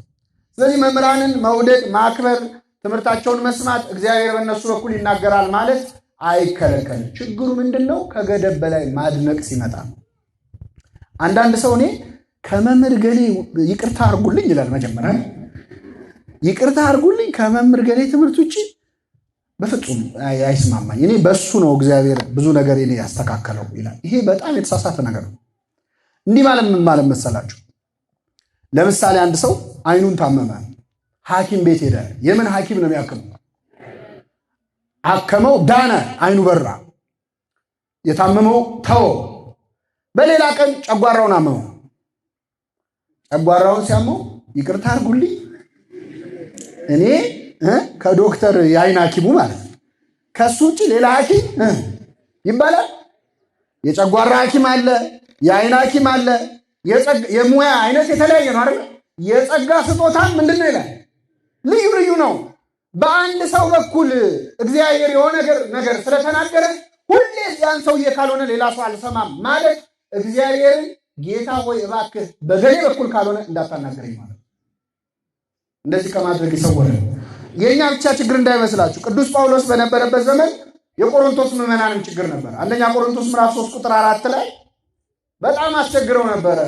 ስለዚህ መምህራንን መውደድ ማክበር፣ ትምህርታቸውን መስማት፣ እግዚአብሔር በእነሱ በኩል ይናገራል ማለት አይከለከልም። ችግሩ ምንድን ነው? ከገደብ በላይ ማድነቅ ሲመጣ ነው። አንዳንድ ሰው እኔ ከመምህር ገሌ ይቅርታ አድርጉልኝ ይላል። መጀመሪያ ይቅርታ አድርጉልኝ ከመምህር ገሌ ትምህርት ውጭ በፍጹም አይስማማኝ፣ እኔ በሱ ነው እግዚአብሔር ብዙ ነገር እኔ ያስተካከለው ይላል። ይሄ በጣም የተሳሳተ ነገር ነው። እንዲህ ማለት ምን ማለት መሰላችሁ? ለምሳሌ አንድ ሰው አይኑን ታመመ፣ ሐኪም ቤት ሄደ። የምን ሐኪም ነው የሚያክመው? አከመው፣ ዳነ፣ አይኑ በራ። የታመመው ተወው። በሌላ ቀን ጨጓራውን አመመው። ጨጓራውን ሲያመው ይቅርታ አድርጉልኝ እኔ ከዶክተር የአይን ሐኪሙ ማለት ነው ከሱ ውጭ ሌላ ሐኪም ይባላል? የጨጓራ ሐኪም አለ፣ የአይን ሐኪም አለ። የሙያ አይነት የተለያየ ነው አይደል? የጸጋ ስጦታም ምንድነው ይላል? ልዩ ልዩ ነው። በአንድ ሰው በኩል እግዚአብሔር የሆነ ነገር ስለተናገረ ሁሌ ያን ሰውዬ ካልሆነ ሌላ ሰው አልሰማም ማለት እግዚአብሔርን ጌታ ሆይ እባክህ በገሌ በኩል ካልሆነ እንዳታናገረኝ ማለት እንደዚህ ከማድረግ ይሰወራል። የኛ ብቻ ችግር እንዳይመስላችሁ። ቅዱስ ጳውሎስ በነበረበት ዘመን የቆሮንቶስ ምዕመናንም ችግር ነበር። አንደኛ ቆሮንቶስ ምዕራፍ 3 ቁጥር 4 ላይ በጣም አስቸግረው ነበረ።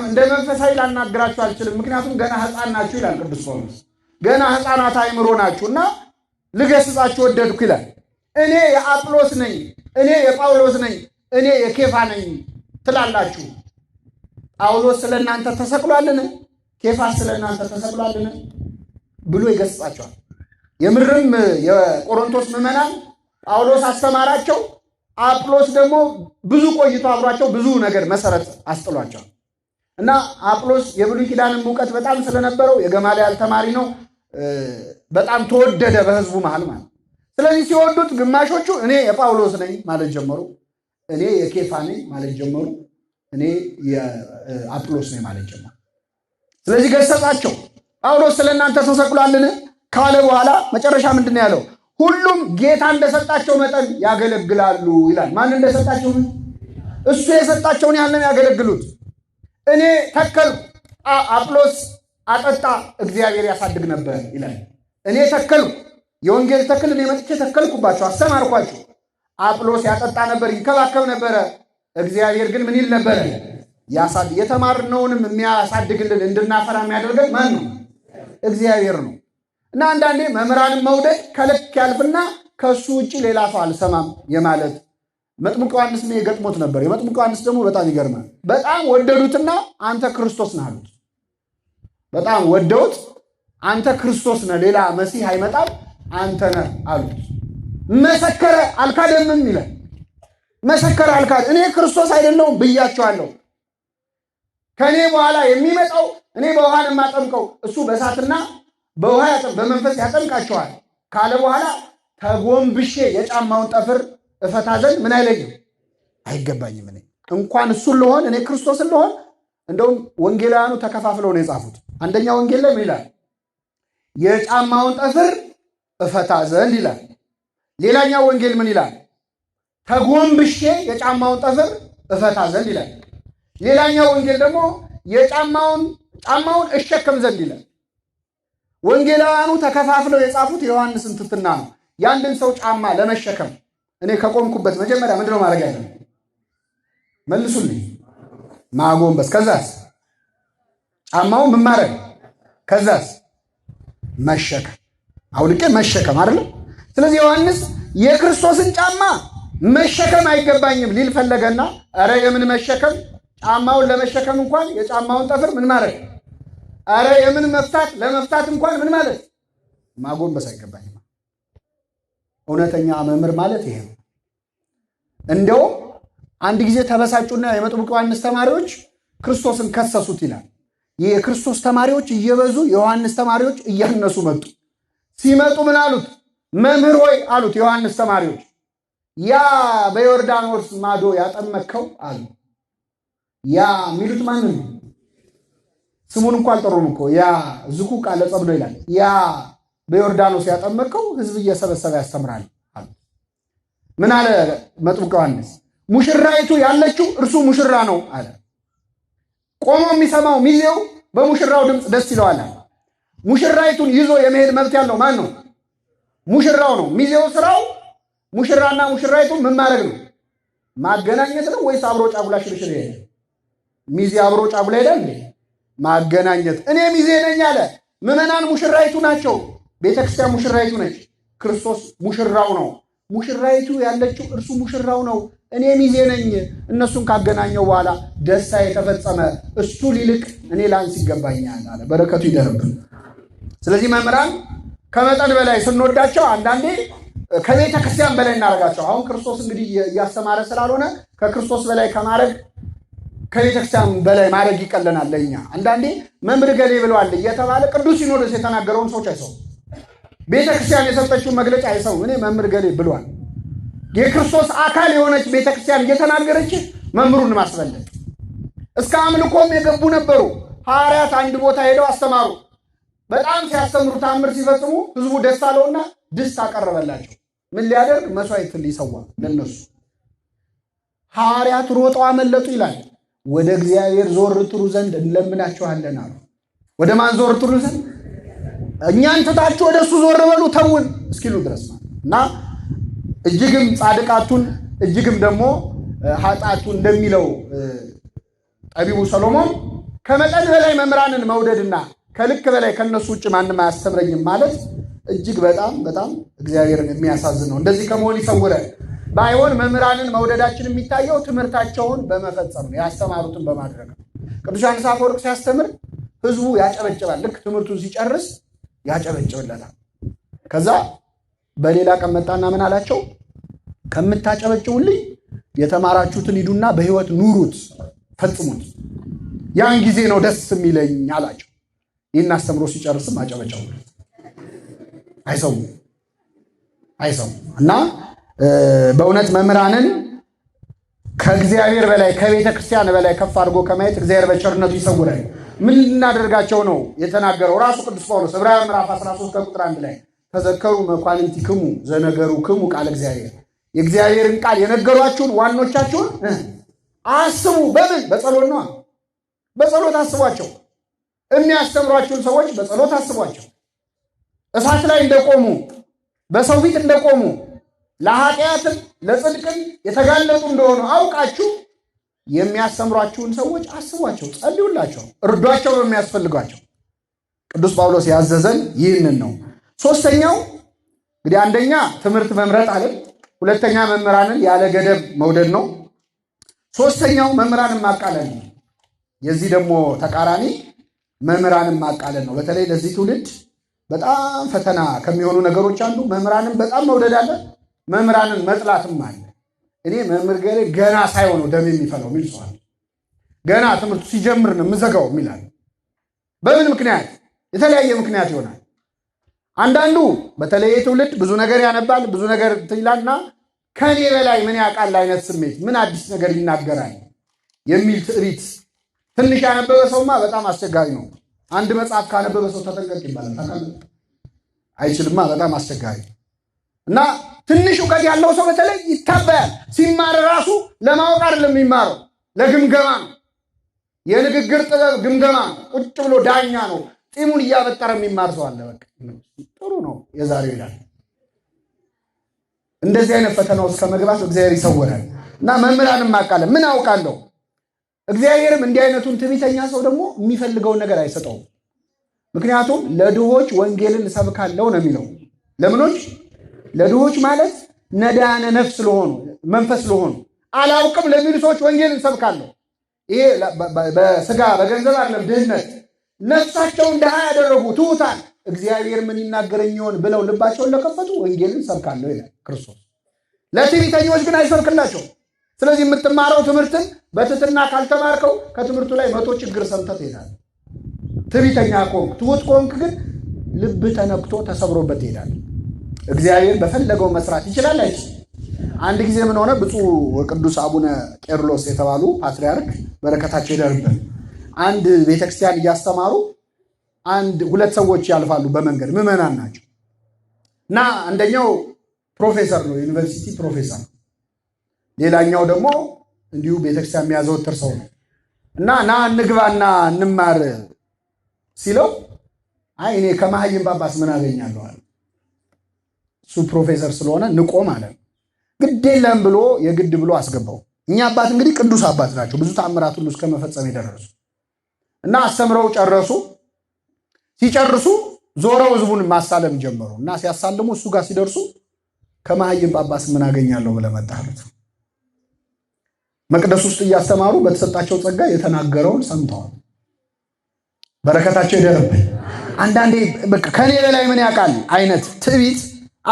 እንደ መንፈሳዊ ላናግራችሁ አልችልም፣ ምክንያቱም ገና ሕፃን ናችሁ ይላል ቅዱስ ጳውሎስ። ገና ሕፃናት አእምሮ ናችሁና ልገስጻችሁ ወደድኩ ይላል። እኔ የአጵሎስ ነኝ፣ እኔ የጳውሎስ ነኝ፣ እኔ የኬፋ ነኝ ትላላችሁ። ጳውሎስ ስለ እናንተ ተሰቅሏልን? ኬፋ ስለ እናንተ ተሰቅሏልን? ብሎ ይገስጻቸዋል። የምርም የቆሮንቶስ ምዕመናን ጳውሎስ አስተማራቸው። አጵሎስ ደግሞ ብዙ ቆይቶ አብሯቸው ብዙ ነገር መሰረት አስጥሏቸዋል። እና አጵሎስ የብሉይ ኪዳንን እውቀት በጣም ስለነበረው የገማልያል ተማሪ ነው። በጣም ተወደደ በሕዝቡ መሃል ማለት። ስለዚህ ሲወዱት ግማሾቹ እኔ የጳውሎስ ነኝ ማለት ጀመሩ፣ እኔ የኬፋ ነኝ ማለት ጀመሩ፣ እኔ የአጵሎስ ነኝ ማለት ጀመሩ። ስለዚህ ገሰጻቸው። ጳውሎስ ስለ እናንተ ተሰቅሏልን ካለ በኋላ መጨረሻ ምንድን ነው ያለው? ሁሉም ጌታ እንደሰጣቸው መጠን ያገለግላሉ ይላል። ማን እንደሰጣቸው? እሱ የሰጣቸውን ያንን ያገለግሉት። እኔ ተከልኩ፣ አጵሎስ አጠጣ፣ እግዚአብሔር ያሳድግ ነበር ይላል። እኔ ተከልኩ፣ የወንጌል ተክል እኔ መጥቼ ተከልኩባቸው፣ አስተማርኳቸው። አጵሎስ ያጠጣ ነበር፣ ይንከባከብ ነበረ። እግዚአብሔር ግን ምን ይል ነበረ? የተማርነውንም የሚያሳድግልን እንድናፈራ የሚያደርገን ማን ነው? እግዚአብሔር ነው። እና አንዳንዴ መምህራንን መውደድ ከልክ ያልፍና ከሱ ውጭ ሌላ ሰው አልሰማም የማለት መጥምቁ ዮሐንስ ገጥሞት ነበር። የመጥምቁ ዮሐንስ ደግሞ በጣም ይገርማል። በጣም ወደዱትና አንተ ክርስቶስ ነህ አሉት። በጣም ወደውት አንተ ክርስቶስ ነህ፣ ሌላ መሲህ አይመጣም፣ አንተ ነህ አሉት። መሰከረ፣ አልካደምም ይላል። መሰከረ፣ አልካደ። እኔ ክርስቶስ አይደለሁም ብያቸዋለሁ። ከእኔ በኋላ የሚመጣው እኔ በውሃን የማጠምቀው እሱ በእሳትና በውሃ በመንፈስ ያጠምቃቸዋል ካለ በኋላ ተጎንብሼ የጫማውን ጠፍር እፈታ ዘንድ ምን አይለኝም፣ አይገባኝም። እኔ እንኳን እሱን ልሆን እኔ ክርስቶስን ልሆን። እንደውም ወንጌላውያኑ ተከፋፍለው ነው የጻፉት። አንደኛ ወንጌል ላይ ምን ይላል? የጫማውን ጠፍር እፈታ ዘንድ ይላል። ሌላኛው ወንጌል ምን ይላል? ተጎንብሼ የጫማውን ጠፍር እፈታ ዘንድ ይላል። ሌላኛው ወንጌል ደግሞ ጫማውን እሸከም ዘንድ ይላል። ወንጌላውያኑ ተከፋፍለው የጻፉት የዮሐንስን ትሕትና ነው። የአንድን ሰው ጫማ ለመሸከም እኔ ከቆምኩበት መጀመሪያ ምንድነው ማድረግ ያለ? መልሱልኝ። ማጎንበስ። ከዛስ ጫማውን ምን ማድረግ? ከዛስ መሸከም። አውልቄ መሸከም አይደለም። ስለዚህ ዮሐንስ የክርስቶስን ጫማ መሸከም አይገባኝም ሊል ፈለገና፣ ኧረ የምን መሸከም? ጫማውን ለመሸከም እንኳን የጫማውን ጠፍር ምን ማድረግ? ኧረ የምን መፍታት? ለመፍታት እንኳን ምን ማለት? ማጎንበስ አይገባኝም። እውነተኛ መምህር ማለት ይሄ ነው። እንደውም አንድ ጊዜ ተበሳጩና የመጥምቁ ዮሐንስ ተማሪዎች ክርስቶስን ከሰሱት ይላል። ይህ የክርስቶስ ተማሪዎች እየበዙ የዮሐንስ ተማሪዎች እያነሱ መጡ። ሲመጡ ምን አሉት? መምህር ሆይ አሉት የዮሐንስ ተማሪዎች፣ ያ በዮርዳኖስ ማዶ ያጠመከው አሉ። ያ የሚሉት ማንን ነው? ስሙን እንኳን አልጠሩም እኮ። ያ ዝኩ ቃለ ጸብሎ ይላል። ያ በዮርዳኖስ ያጠመቀው ሕዝብ እየሰበሰበ ያስተምራል አሉ። ምን አለ መጥምቁ ዮሐንስ? ሙሽራይቱ ያለችው እርሱ ሙሽራ ነው አለ። ቆሞ የሚሰማው ሚዜው በሙሽራው ድምፅ ደስ ይለዋል። ሙሽራይቱን ይዞ የመሄድ መብት ያለው ማን ነው? ሙሽራው ነው። ሚዜው ስራው ሙሽራና ሙሽራይቱን ምን ማድረግ ነው? ማገናኘት ነው ወይስ አብሮ ጫጉላ ሽርሽር ይሄዳል? ሚዜ አብሮ ጫጉላ ይሄዳል እንዴ? ማገናኘት። እኔ ሚዜ ነኝ አለ። ምዕመናን ሙሽራይቱ ናቸው። ቤተክርስቲያን ሙሽራይቱ ነች። ክርስቶስ ሙሽራው ነው። ሙሽራይቱ ያለችው እርሱ ሙሽራው ነው። እኔ ሚዜ ነኝ። እነሱን ካገናኘው በኋላ ደስታ የተፈጸመ እሱ ሊልቅ እኔ ላንስ ይገባኛል አለ። በረከቱ ይደርብን። ስለዚህ መምህራን ከመጠን በላይ ስንወዳቸው አንዳንዴ ከቤተ ክርስቲያን በላይ እናደርጋቸው። አሁን ክርስቶስ እንግዲህ እያስተማረ ስላልሆነ ከክርስቶስ በላይ ከማድረግ ከቤተ ክርስቲያን በላይ ማድረግ ይቀለናል ለእኛ። አንዳንዴ መምህር ገሌ ብለዋል እየተባለ ቅዱስ ሲኖዶስ የተናገረውን ሰዎች አይሰው፣ ቤተ ክርስቲያን የሰጠችውን መግለጫ አይሰው። እኔ መምህር ገሌ ብለዋል። የክርስቶስ አካል የሆነች ቤተ ክርስቲያን እየተናገረች መምህሩን ማስበለጥ። እስከ አምልኮም የገቡ ነበሩ። ሐዋርያት አንድ ቦታ ሄደው አስተማሩ። በጣም ሲያስተምሩ ታምር ሲፈጽሙ ህዝቡ ደስ አለውና ድስት አቀረበላቸው። ምን ሊያደርግ? መስዋዕት ሊሰዋ ለነሱ። ሐዋርያት ሮጠው አመለጡ ይላል። ወደ እግዚአብሔር ዞር ትሉ ዘንድ እንለምናችኋለን አሉ። ወደ ማን ዞር ትሉ ዘንድ? እኛን ትታችሁ ወደ እሱ ዞር በሉ ተውን እስኪሉ ድረስ ማለት እና እጅግም ጻድቃቱን እጅግም ደግሞ ኃጢአቱን እንደሚለው ጠቢቡ ሰሎሞን ከመጠን በላይ መምህራንን መውደድና ከልክ በላይ ከነሱ ውጭ ማንም አያስተምረኝም ማለት እጅግ በጣም በጣም እግዚአብሔርን የሚያሳዝን ነው። እንደዚህ ከመሆን ይሰውረን። ባይሆን መምህራንን መውደዳችን የሚታየው ትምህርታቸውን በመፈጸም ነው፣ ያስተማሩትን በማድረግ ነው። ቅዱስ ዮሐንስ አፈወርቅ ሲያስተምር ህዝቡ ያጨበጭባል። ልክ ትምህርቱን ሲጨርስ ያጨበጭብለታል። ከዛ በሌላ ቀን መጣና ምን አላቸው? ከምታጨበጭቡልኝ የተማራችሁትን ሂዱና በህይወት ኑሩት፣ ፈጽሙት። ያን ጊዜ ነው ደስ የሚለኝ አላቸው። ይህን አስተምሮ ሲጨርስም አጨበጨቡ። አይሰሙ እና በእውነት መምህራንን ከእግዚአብሔር በላይ ከቤተ ክርስቲያን በላይ ከፍ አድርጎ ከማየት እግዚአብሔር በቸርነቱ ይሰውረን። ምን ልናደርጋቸው ነው የተናገረው ራሱ ቅዱስ ጳውሎስ ዕብራውያን ምዕራፍ 13 ከቁጥር 1 ላይ ተዘከሩ መኳንንቲክሙ ዘነገሩክሙ ቃለ እግዚአብሔር፣ የእግዚአብሔርን ቃል የነገሯችሁን ዋኖቻችሁን አስቡ። በምን? በጸሎት ነው። በጸሎት አስቧቸው። የሚያስተምሯችሁን ሰዎች በጸሎት አስቧቸው። እሳት ላይ እንደቆሙ በሰው ፊት እንደቆሙ ለኃጢአትም ለጽድቅም የተጋለጡ እንደሆኑ አውቃችሁ የሚያስተምሯችሁን ሰዎች አስቧቸው፣ ጸልዩላቸው፣ እርዷቸው በሚያስፈልጓቸው። ቅዱስ ጳውሎስ ያዘዘን ይህንን ነው። ሶስተኛው እንግዲህ አንደኛ ትምህርት መምረጥ አለ። ሁለተኛ መምህራንን ያለ ገደብ መውደድ ነው። ሶስተኛው መምህራንን ማቃለል ነው። የዚህ ደግሞ ተቃራኒ መምህራንን ማቃለል ነው። በተለይ ለዚህ ትውልድ በጣም ፈተና ከሚሆኑ ነገሮች አንዱ መምህራንን በጣም መውደድ አለ፣ መምህራንን መጥላትም አለ። እኔ መምህር ገና ሳይሆነው ደም የሚፈለው የሚል ሰው አለ። ገና ትምህርቱ ሲጀምር ነው የምዘጋው የሚላል። በምን ምክንያት? የተለያየ ምክንያት ይሆናል። አንዳንዱ በተለይ ትውልድ ብዙ ነገር ያነባል፣ ብዙ ነገር ይላልና ከኔ በላይ ምን ያውቃል አይነት ስሜት፣ ምን አዲስ ነገር ይናገራል የሚል ትዕቢት። ትንሽ ያነበበ ሰውማ በጣም አስቸጋሪ ነው። አንድ መጽሐፍ ካነበበ ሰው ተጠንቀቅ ይባላል። ታውቃለህ? አይችልማ፣ በጣም አስቸጋሪ እና ትንሽ እውቀት ያለው ሰው በተለይ ይታበያል። ሲማር ራሱ ለማወቅ አይደለም የሚማረው፣ ለግምገማ ነው። የንግግር ጥበብ ግምገማ ነው። ቁጭ ብሎ ዳኛ ነው። ጢሙን እያበጠረ የሚማር ሰው አለ። በቃ ጥሩ ነው የዛሬው ይላል። እንደዚህ አይነት ፈተና ውስጥ ከመግባት እግዚአብሔር ይሰውራል። እና መምህራንን ማቃለል ምን አውቃለሁ። እግዚአብሔርም እንዲህ አይነቱን ትዕቢተኛ ሰው ደግሞ የሚፈልገውን ነገር አይሰጠውም። ምክንያቱም ለድሆች ወንጌልን እሰብካለሁ ነው የሚለው። ለምኖች? ለድሆች ማለት ነዳነ ነፍስ ስለሆኑ መንፈስ ስለሆኑ አላውቅም ለሚሉ ሰዎች ወንጌልን እሰብካለሁ። ይሄ በስጋ በገንዘብ አይደለም፣ ድህነት ነፍሳቸውን ድሃ ያደረጉ ትሑታን እግዚአብሔር ምን ይናገረኝ ይሆን ብለው ልባቸውን ለከፈቱ ወንጌልን እሰብካለሁ ይላል ክርስቶስ። ለትዕቢተኞች ግን አይሰብክላቸውም። ስለዚህ የምትማረው ትምህርትን በትህትና ካልተማርከው ከትምህርቱ ላይ 100 ችግር ሰምተህ ትሄዳለህ። ትዕቢተኛ ከሆንክ ትሑት ከሆንክ ግን ልብ ተነክቶ ተሰብሮበት ትሄዳለህ። እግዚአብሔር በፈለገው መስራት ይችላል አይችልም? አንድ ጊዜ ምን ሆነ? ብፁዕ ወቅዱስ አቡነ ቄርሎስ የተባሉ ፓትርያርክ በረከታቸው ይደርብን፣ አንድ ቤተክርስቲያን እያስተማሩ ሁለት ሰዎች ያልፋሉ በመንገድ፣ ምዕመናን ናቸው እና አንደኛው ፕሮፌሰር ነው፣ ዩኒቨርሲቲ ፕሮፌሰር፣ ሌላኛው ደግሞ እንዲሁ ቤተክርስቲያን የሚያዘወትር ሰው ነው እና ና እንግባና እንማር ሲለው አይ እኔ ከመሃይም ጳጳስ ምን አገኛለሁ አለ። እሱ ፕሮፌሰር ስለሆነ ንቆ ማለት ነው። ግድ የለም ብሎ የግድ ብሎ አስገባው። እኛ አባት እንግዲህ ቅዱስ አባት ናቸው፣ ብዙ ተአምራት ሁሉ እስከ መፈጸም የደረሱ እና አስተምረው ጨረሱ። ሲጨርሱ ዞረው ህዝቡን ማሳለም ጀመሩ እና ሲያሳልሙ እሱ ጋር ሲደርሱ ከመሃይም ጳጳስ ምን አገኛለሁ ብለህ መጣህ አሉት። መቅደስ ውስጥ እያስተማሩ በተሰጣቸው ጸጋ የተናገረውን ሰምተዋል። በረከታቸው ይደርብን። አንዳንዴ በቃ ከኔ በላይ ምን ያውቃል አይነት ትዕቢት፣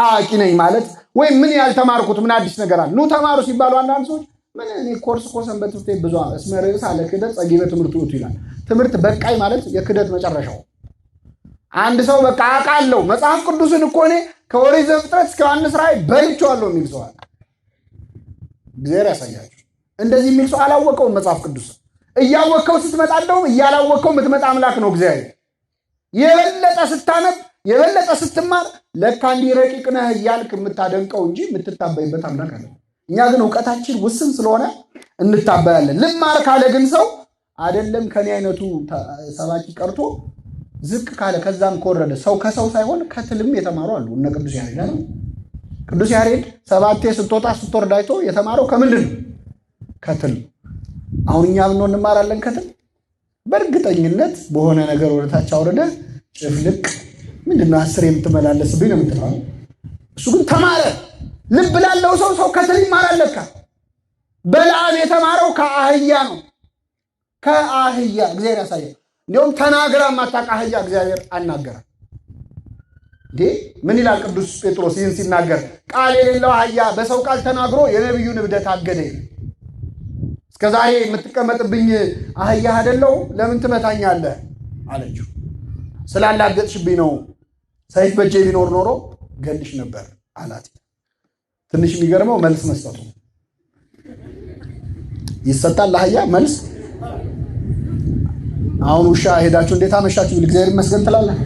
አዋቂ ነኝ ማለት ወይም ምን ያልተማርኩት ምን አዲስ ነገር አለ። ኑ ተማሩ ሲባሉ አንዳንድ ሰዎች ምን እኔ ኮርስ ሰንበት ትምህርት ቤት ብዙ እስመ ርዕስ አለ ክህደት ጸጊበ ትምህርት ውእቱ ይላል። ትምህርት በቃይ ማለት የክህደት መጨረሻው። አንድ ሰው በቃ አውቃለሁ መጽሐፍ ቅዱስን እኮ እኔ ከኦሪት ዘፍጥረት እስከ ዮሐንስ ራእይ በልቼዋለሁ የሚል ሰው አለ። እግዚአብሔር ያሳያችሁ። እንደዚህ የሚል ሰው አላወቀውም መጽሐፍ ቅዱስ። እያወቀው ስትመጣ እንደውም እያላወቀው የምትመጣ አምላክ ነው እግዚአብሔር። የበለጠ ስታነብ የበለጠ ስትማር ለካ እንዲህ ረቂቅ ነህ እያልክ የምታደንቀው እንጂ የምትታበይበት አምላክ አለ። እኛ ግን እውቀታችን ውስን ስለሆነ እንታበያለን። ልማር ካለ ግን ሰው አይደለም ከኔ አይነቱ ሰባኪ ቀርቶ ዝቅ ካለ ከዛም ከወረደ ሰው ከሰው ሳይሆን ከትልም የተማሩ አሉ። እነ ቅዱስ ያሬድ ነው። ቅዱስ ያሬድ 7 ስትወጣ ስትወርድ አይቶ የተማረው ከምንድን ነው? ከትል። አሁን እኛ ብንሆን እንማራለን ከትል። በእርግጠኝነት በሆነ ነገር ወደታች አውርደ ጭፍልቅ ምንድነው 10 የምትመላለስብኝ ነው የምትለው። እሱ ግን ተማረ። ልብ ላለው ሰው ከትል ይማራል ለካ። በለዓም የተማረው ከአህያ ነው። ከአህያ እግዚአብሔር ያሳያል። እንዲሁም ተናግራ ማታውቅ አህያ እግዚአብሔር አናገረ። ምን ይላል ቅዱስ ጴጥሮስ ይህን ሲናገር? ቃል የሌለው አህያ በሰው ቃል ተናግሮ የነቢዩን እብደት አገደ። እስከዛሬ የምትቀመጥብኝ አህያ አይደለው? ለምን ትመታኛለህ አለችው። ስላላገጥሽብኝ ነው። ሰይፍ በእጄ ቢኖር ኖሮ ገልሽ ነበር አላት። ትንሽ የሚገርመው መልስ መስጠቱ። ይሰጣል ለአህያ መልስ። አሁን ውሻ ሄዳችሁ እንዴት አመሻችሁ ብል እግዚአብሔር ይመስገን ትላለህ።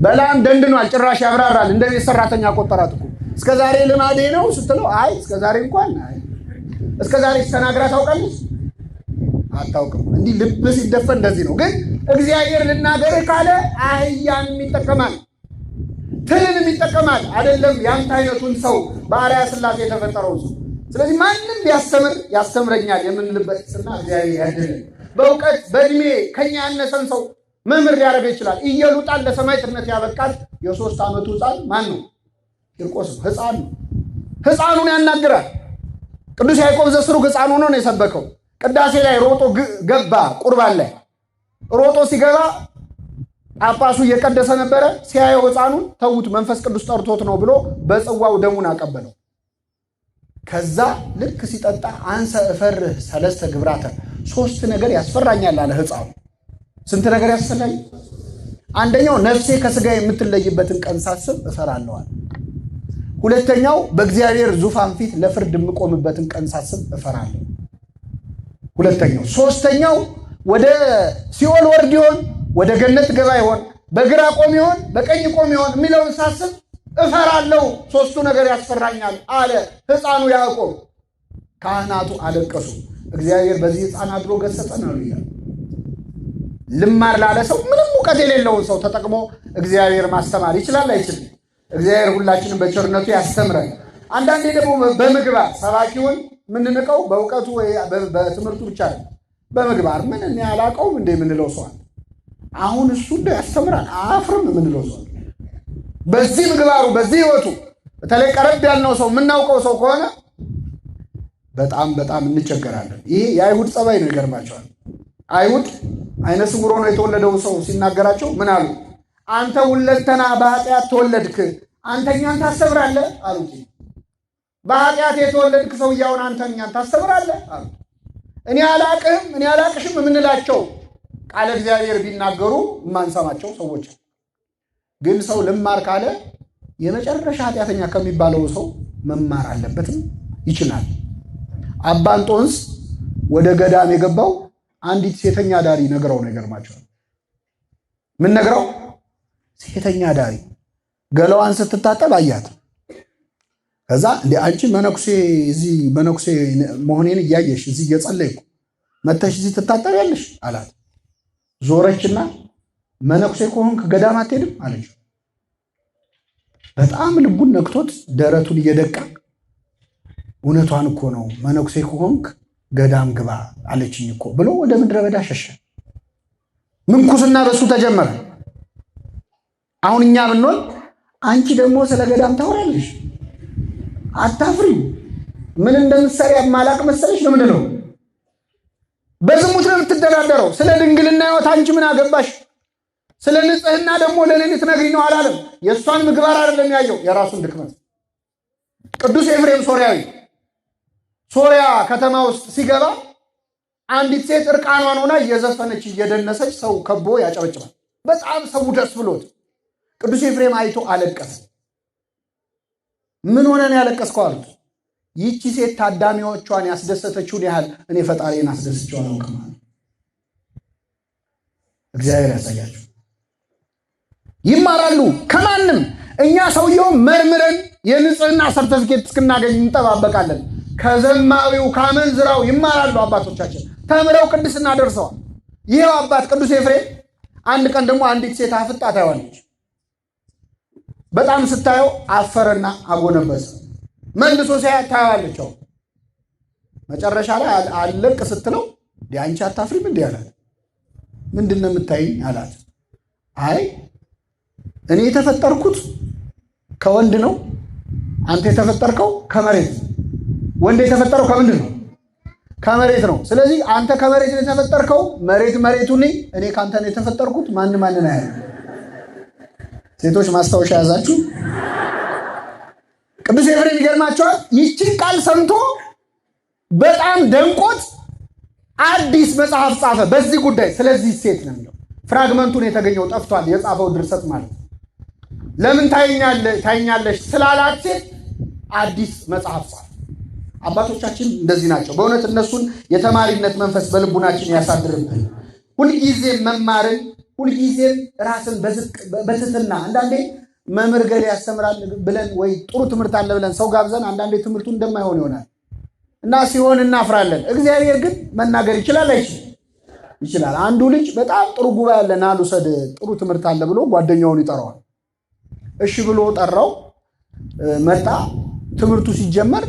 በለዓም ደንድኗል። ጭራሽ ያብራራል። እንደ ቤት ሰራተኛ ቆጠራት እኮ። እስከዛሬ ልማዴ ነው ስትለው አይ እስከዛሬ እንኳን አይ እስከዛሬ ተናግራ ታውቃለች? አታውቅም። እንዲህ ልብ ሲደፈን እንደዚህ ነው። ግን እግዚአብሔር ልናገር ካለ አህያን ይጠቀማል፣ ትልን ይጠቀማል። አይደለም ያንተ አይነቱን ሰው በአርአያ ሥላሴ የተፈጠረው ሰው። ስለዚህ ማንም ቢያስተምር ያስተምረኛል የምንልበት ስና እግዚአብሔር ያድነን። በእውቀት በእድሜ ከኛ ያነሰን ሰው መምህር ሊያደርግ ይችላል። ኢየሉጣን ለሰማዕትነት ያበቃል የ3 ዓመቱ ሕፃን ማን ነው? ቂርቆስ ነው። ሕፃን ነው። ሕፃኑን ያናግራል። ቅዱስ ያዕቆብ ዘስሩግ ሕፃን ሆኖ ነው የሰበከው። ቅዳሴ ላይ ሮጦ ገባ። ቁርባን ላይ ሮጦ ሲገባ ጳጳሱ እየቀደሰ ነበረ። ሲያየው ሕፃኑን ተዉት መንፈስ ቅዱስ ጠርቶት ነው ብሎ በጽዋው ደሙን አቀበለው። ከዛ ልክ ሲጠጣ አንሰ እፈርህ ሰለስተ ግብራተ 3 ነገር ያስፈራኛል አለ ሕፃኑ። ስንት ነገር ያስፈራኝ? አንደኛው ነፍሴ ከስጋ የምትለይበትን ቀን ሳስብ እፈራለዋል። ሁለተኛው በእግዚአብሔር ዙፋን ፊት ለፍርድ የምቆምበትን ቀን ሳስብ እፈራለሁ። ሁለተኛው። ሶስተኛው ወደ ሲኦል ወርድ ይሆን ወደ ገነት ገባ ይሆን በግራ ቆም ይሆን በቀኝ ቆም ይሆን የሚለውን ሳስብ እፈራለሁ። 3ቱ ነገር ያስፈራኛል አለ ሕፃኑ ያዕቆብ። ካህናቱ አለቀሱ። እግዚአብሔር በዚህ ሕፃን አድሮ ገሰጸን አሉ ይላል። ልማር ላለ ሰው ምንም እውቀት የሌለውን ሰው ተጠቅሞ እግዚአብሔር ማስተማር ይችላል አይችልም? እግዚአብሔር ሁላችንም በቸርነቱ ያስተምረን። አንዳንዴ ደግሞ በምግባር ሰባኪውን ምንንቀው በእውቀቱ ወይ በትምህርቱ ብቻ ነው። በምግባር ምን እኔ አላውቀውም እንደ የምንለው ሰው አሁን እሱ እንደ ያስተምራል አፍርም የምንለው ሰው በዚህ ምግባሩ በዚህ ህይወቱ በተለይ ቀረብ ያልነው ሰው የምናውቀው ሰው ከሆነ በጣም እንቸገራለን። ይሄ የአይሁድ ጸባይ ነው። ይገርማቸዋል። አይሁድ አይነ ስውር ሆኖ የተወለደው ሰው ሲናገራቸው ምን አሉ? አንተ ሁለንተና በኃጢአት ተወለድክ፣ አንተኛን ታስተምራለህ አሉት። በኃጢአት የተወለድክ ሰውዬውን አንተኛን ታስተምራለህ አሉት። እኔ አላቅሽም የምንላቸው ቃለ እግዚአብሔር ቢናገሩ የማንሰማቸው ሰዎች ግን ሰው ልማር ካለ የመጨረሻ ኃጢአተኛ ከሚባለው ሰው መማር አለበትም ይችላል። አባ እንጦንስ ወደ ገዳም የገባው አንዲት ሴተኛ ዳሪ ነግረው ነው። ይገርማቸዋል። ምን ነግረው? ሴተኛ ዳሪ ገላዋን ስትታጠብ አያት። ከዛ እንደ አንቺ መነኩሴ እዚህ መነኩሴ መሆኔን እያየሽ እዚህ እየጸለይኩ መተሽ እዚህ ትታጠቢያለሽ አላት። ዞረችና መነኩሴ ከሆንክ ገዳም አትሄድም አለች። በጣም ልቡን ነክቶት ደረቱን እየደቃ እውነቷን እኮ ነው መነኩሴ ከሆንክ ገዳም ግባ አለችኝ እኮ ብሎ ወደ ምድረ በዳ ሸሸ። ምንኩስና በሱ ተጀመረ። አሁን እኛ ብንሆን አንቺ ደግሞ ስለ ገዳም ታወራለሽ አታፍሪ? ምን እንደምትሰሪ ማላቅ መሰለሽ? ለምን ነው በዝሙት ነው የምትደራደረው? ስለ ድንግልና ሕይወት አንቺ ምን አገባሽ? ስለ ንጽህና ደግሞ ለኔ ልትነግሪ ነው አላለም። የእሷን ምግባር አይደለም ያየው፣ የራሱን ድክመት። ቅዱስ ኤፍሬም ሶርያዊ ሶርያ ከተማ ውስጥ ሲገባ አንዲት ሴት እርቃኗን ሆና እየዘፈነች እየደነሰች ሰው ከቦ ያጨበጭባል። በጣም ሰው ደስ ብሎት ቅዱስ ኤፍሬም አይቶ አለቀሰ። ምን ሆነ ነው ያለቀስከው አሉት። ይቺ ሴት ታዳሚዎቿን ያስደሰተችውን ያህል እኔ ፈጣሪን አስደስቼው አላውቅም። እግዚአብሔር ያሳያችሁ። ይማራሉ ከማንም። እኛ ሰውየው መርምረን የንጽህና ሰርተፊኬት እስክናገኝ እንጠባበቃለን። ከዘማዊው ካመንዝራው ይማራሉ አባቶቻችን። ተምረው ቅድስና ደርሰዋል። ይሄው አባት ቅዱስ ኤፍሬም አንድ ቀን ደግሞ አንዲት ሴት አፍጣ ታየዋለች። በጣም ስታየው አፈረና አጎነበሰ። መልሶ ሲያያት ታየዋለች። መጨረሻ ላይ አለቅ ስትለው አንቺ አታፍሪም እንዲህ አላት። ምንድን ነው የምታይኝ አላት። አይ እኔ የተፈጠርኩት ከወንድ ነው፣ አንተ የተፈጠርከው ከመሬት። ወንድ የተፈጠረው ከምንድን ነው? ከመሬት ነው። ስለዚህ አንተ ከመሬት ነው የተፈጠርከው፣ መሬቱን እኔ ካንተ ነው የተፈጠርኩት። ማንን አያለ። ሴቶች ማስታወሻ ያዛችሁ። ቅዱስ ኤፍሬም ይገርማቸዋል። ይችን ቃል ሰምቶ በጣም ደንቆት አዲስ መጽሐፍ ጻፈ በዚህ ጉዳይ። ስለዚህ ሴት ነው የሚለው። ፍራግመንቱን የተገኘው ጠፍቷል፣ የጻፈው ድርሰት ማለት ነው። ለምን ታይኛለሽ ስላላት ሴት አዲስ መጽሐፍ ጻፈ። አባቶቻችን እንደዚህ ናቸው በእውነት። እነሱን የተማሪነት መንፈስ በልቡናችን ያሳድርብን። ሁልጊዜም መማርን፣ ሁልጊዜም ራስን በትህትና አንዳንዴ መምህር ገሌ ያስተምራል ብለን ወይ ጥሩ ትምህርት አለ ብለን ሰው ጋብዘን አንዳንዴ ትምህርቱ እንደማይሆን ይሆናል እና ሲሆን እናፍራለን። እግዚአብሔር ግን መናገር ይችላል አይችልም? ይችላል። አንዱ ልጅ በጣም ጥሩ ጉባኤ አለ ና ልውሰድ ጥሩ ትምህርት አለ ብሎ ጓደኛውን ይጠራዋል። እሺ ብሎ ጠራው። መጣ። ትምህርቱ ሲጀመር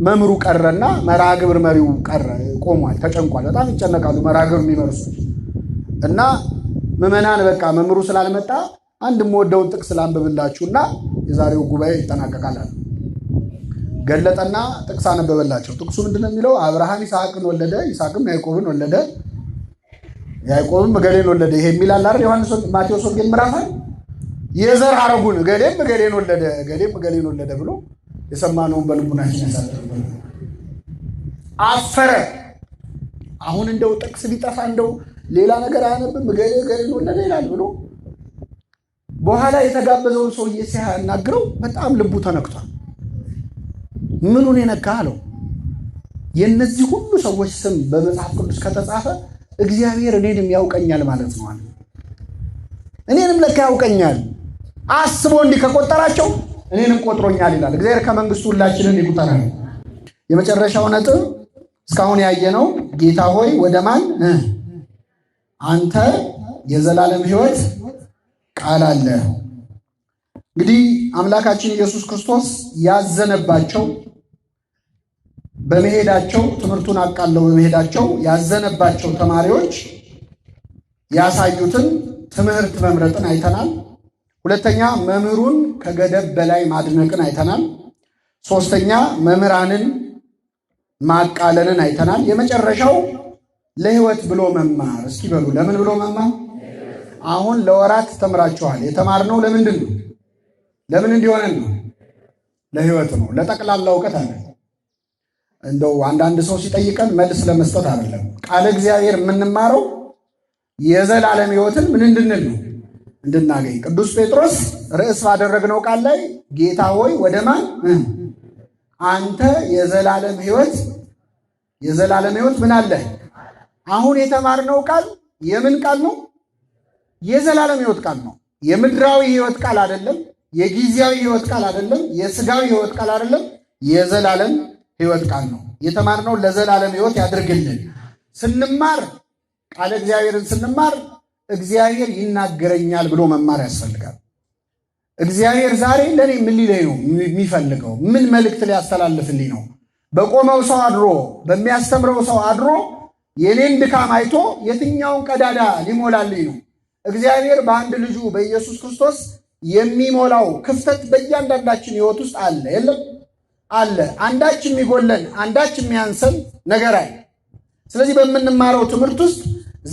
መምህሩ ቀረና መርሃ ግብር መሪው ቀረ፣ ቆሟል፣ ተጨንቋል። በጣም ይጨነቃሉ መርሃ ግብር የሚመርሱ እና ምዕመናን በቃ መምህሩ ስላልመጣ አንድ የምወደውን ጥቅስ ላንብብላችሁና የዛሬው ጉባኤ ይጠናቀቃል። ገለጠና ጥቅስ አነበበላቸው። ጥቅሱ ምንድነው የሚለው? አብርሃም ይስሐቅን ወለደ፣ ይስሐቅም ያዕቆብን ወለደ፣ ያዕቆብም እገሌን ወለደ። ይሄ የሚላል አይደል? ማቴዎስ ወንጌል ምዕራፍ የዘር ሐረጉን እገሌም እገሌን ወለደ፣ እገሌም እገሌን ወለደ ብሎ የሰማነውን በልቡናችን ያሳድርብን። አፈረ። አሁን እንደው ጥቅስ ቢጠፋ እንደው ሌላ ነገር አያነብም፣ እገሌ እገሌን ወለደ ይላል ብሎ በኋላ የተጋበዘውን ሰውዬ ሲያናግረው በጣም ልቡ ተነክቷል። ምኑን የነካ አለው? የእነዚህ ሁሉ ሰዎች ስም በመጽሐፍ ቅዱስ ከተጻፈ እግዚአብሔር እኔንም ያውቀኛል ማለት ነው አለ። እኔንም ለካ ያውቀኛል፣ አስቦ እንዲህ ከቆጠራቸው እኔንም ቆጥሮኛል ይላል። እግዚአብሔር ከመንግስቱ ሁላችንን ይቁጠራል። የመጨረሻው ነጥብ እስካሁን ያየነው ጌታ ሆይ ወደ ማን? አንተ የዘላለም ሕይወት ቃል አለ። እንግዲህ አምላካችን ኢየሱስ ክርስቶስ ያዘነባቸው በመሄዳቸው ትምህርቱን አቃለው በመሄዳቸው ያዘነባቸው ተማሪዎች ያሳዩትን ትምህርት መምረጥን አይተናል። ሁለተኛ መምህሩን ከገደብ በላይ ማድነቅን አይተናል። ሶስተኛ መምህራንን ማቃለልን አይተናል። የመጨረሻው ለሕይወት ብሎ መማር። እስኪ በሉ ለምን ብሎ መማር? አሁን ለወራት ተምራችኋል። የተማርነው ለምንድን ነው? ለምን እንዲሆነን ነው? ለሕይወት ነው። ለጠቅላላ እውቀት አለ። እንደው አንዳንድ ሰው ሲጠይቀን መልስ ለመስጠት አይደለም። ቃለ እግዚአብሔር የምንማረው የዘላለም ሕይወትን ምን እንድንል ነው? እንድናገኝ። ቅዱስ ጴጥሮስ ርዕስ ባደረግነው ቃል ላይ ጌታ ሆይ ወደ ማን? አንተ የዘላለም ሕይወት ምን አለ? አሁን የተማርነው ቃል የምን ቃል ነው? የዘላለም ሕይወት ቃል ነው። የምድራዊ ሕይወት ቃል አይደለም። የጊዜያዊ ሕይወት ቃል አይደለም። የሥጋዊ ሕይወት ቃል አይደለም። የዘላለም ሕይወት ቃል ነው። የተማርነው ለዘላለም ሕይወት ያድርግልን። ስንማር ቃለ እግዚአብሔርን ስንማር እግዚአብሔር ይናገረኛል ብሎ መማር ያስፈልጋል። እግዚአብሔር ዛሬ ለእኔ ምን ሊለኝ ነው የሚፈልገው? ምን መልእክት ሊያስተላልፍልኝ ነው? በቆመው ሰው አድሮ በሚያስተምረው ሰው አድሮ የኔን ድካም አይቶ የትኛውን ቀዳዳ ሊሞላልኝ ነው? እግዚአብሔር በአንድ ልጁ በኢየሱስ ክርስቶስ የሚሞላው ክፍተት በእያንዳንዳችን ሕይወት ውስጥ አለ የለም? አለ። አንዳች የሚጎለን አንዳች የሚያንሰን ነገር አለ። ስለዚህ በምንማረው ትምህርት ውስጥ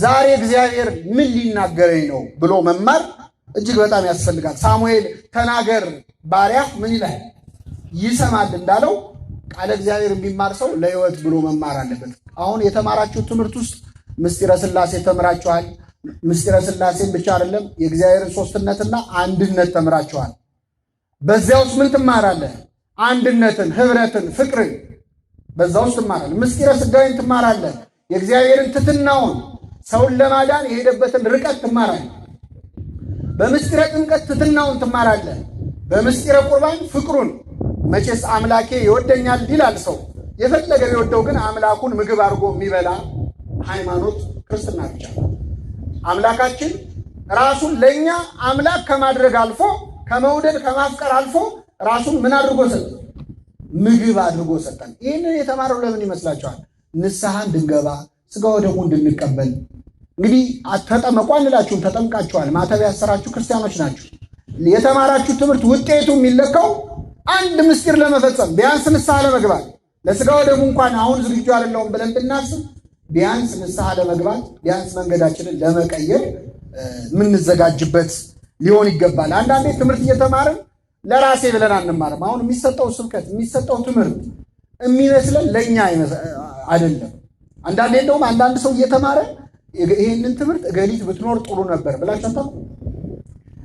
ዛሬ እግዚአብሔር ምን ሊናገረኝ ነው ብሎ መማር እጅግ በጣም ያስፈልጋል። ሳሙኤል ተናገር ባሪያህ ምን ይላል ይሰማል እንዳለው ቃለ እግዚአብሔር የሚማር ሰው ለሕይወት ብሎ መማር አለበት። አሁን የተማራችሁ ትምህርት ውስጥ ምስጢረ ሥላሴ ተምራችኋል። ምስጢረ ሥላሴን ብቻ አይደለም የእግዚአብሔርን ሦስትነትና አንድነት ተምራችኋል። በዚያ ውስጥ ምን ትማራለህ? አንድነትን፣ ኅብረትን፣ ፍቅርን በዛ ውስጥ ትማራለህ። ምስጢረ ሥጋዌን ትማራለህ። የእግዚአብሔርን ትሕትናውን ሰውን ለማዳን የሄደበትን ርቀት ትማራለህ። በምስጢረ ጥምቀት ትሕትናውን ትማራለህ። በምስጢረ ቁርባን ፍቅሩን። መቼስ አምላኬ ይወደኛል ይላል ሰው። የፈለገ ቢወደው ግን አምላኩን ምግብ አድርጎ የሚበላ ሃይማኖት ክርስትና ብቻ። አምላካችን ራሱን ለእኛ አምላክ ከማድረግ አልፎ ከመውደድ ከማፍቀር አልፎ ራሱን ምን አድርጎ ሰጠን? ምግብ አድርጎ ሰጠን። ይህንን የተማረው ለምን ይመስላችኋል? ንስሐ እንድንገባ ሥጋ ወደሙ እንድንቀበል። እንግዲህ ተጠመቁ አንላችሁም፣ ተጠምቃችኋል። ማተብ ያሰራችሁ ክርስቲያኖች ናችሁ። የተማራችሁ ትምህርት ውጤቱ የሚለካው አንድ ምስጢር ለመፈጸም ቢያንስ ንስሐ ለመግባት ለሥጋ ወደሙ እንኳን አሁን ዝግጁ አይደለሁም ብለን ብናስብ ቢያንስ ንስሐ ለመግባት ቢያንስ መንገዳችንን ለመቀየር የምንዘጋጅበት ሊሆን ይገባል። አንዳንዴ ትምህርት እየተማርን ለራሴ ብለን አንማርም። አሁን የሚሰጠው ስብከት የሚሰጠው ትምህርት የሚመስለን ለእኛ አይደለም። አንዳንዴ እንደውም አንዳንድ ሰው እየተማረ ይህንን ትምህርት እገሊት ብትኖር ጥሩ ነበር ብላችሁ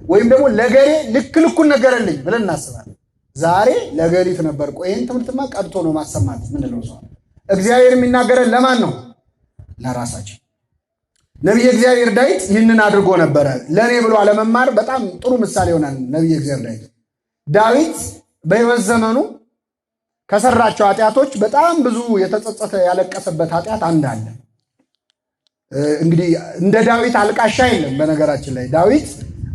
ወይም ደግሞ ለገሌ ልክ ልኩን ነገረልኝ ብለን እናስባለን። ዛሬ ለገሊት ነበር። ይህን ትምህርትማ ቀድቶ ነው ማሰማት ምንለው ሰው። እግዚአብሔር የሚናገረን ለማን ነው? ለራሳችን። ነቢየ እግዚአብሔር ዳዊት ይህንን አድርጎ ነበረ። ለእኔ ብሎ አለመማር በጣም ጥሩ ምሳሌ ይሆናል። ነቢየ እግዚአብሔር ዳዊት በሕይወት ዘመኑ ከሰራቸው ኃጢአቶች በጣም ብዙ የተጸጸተ ያለቀሰበት ኃጢአት አንድ አለ። እንግዲህ እንደ ዳዊት አልቃሻ የለም። በነገራችን ላይ ዳዊት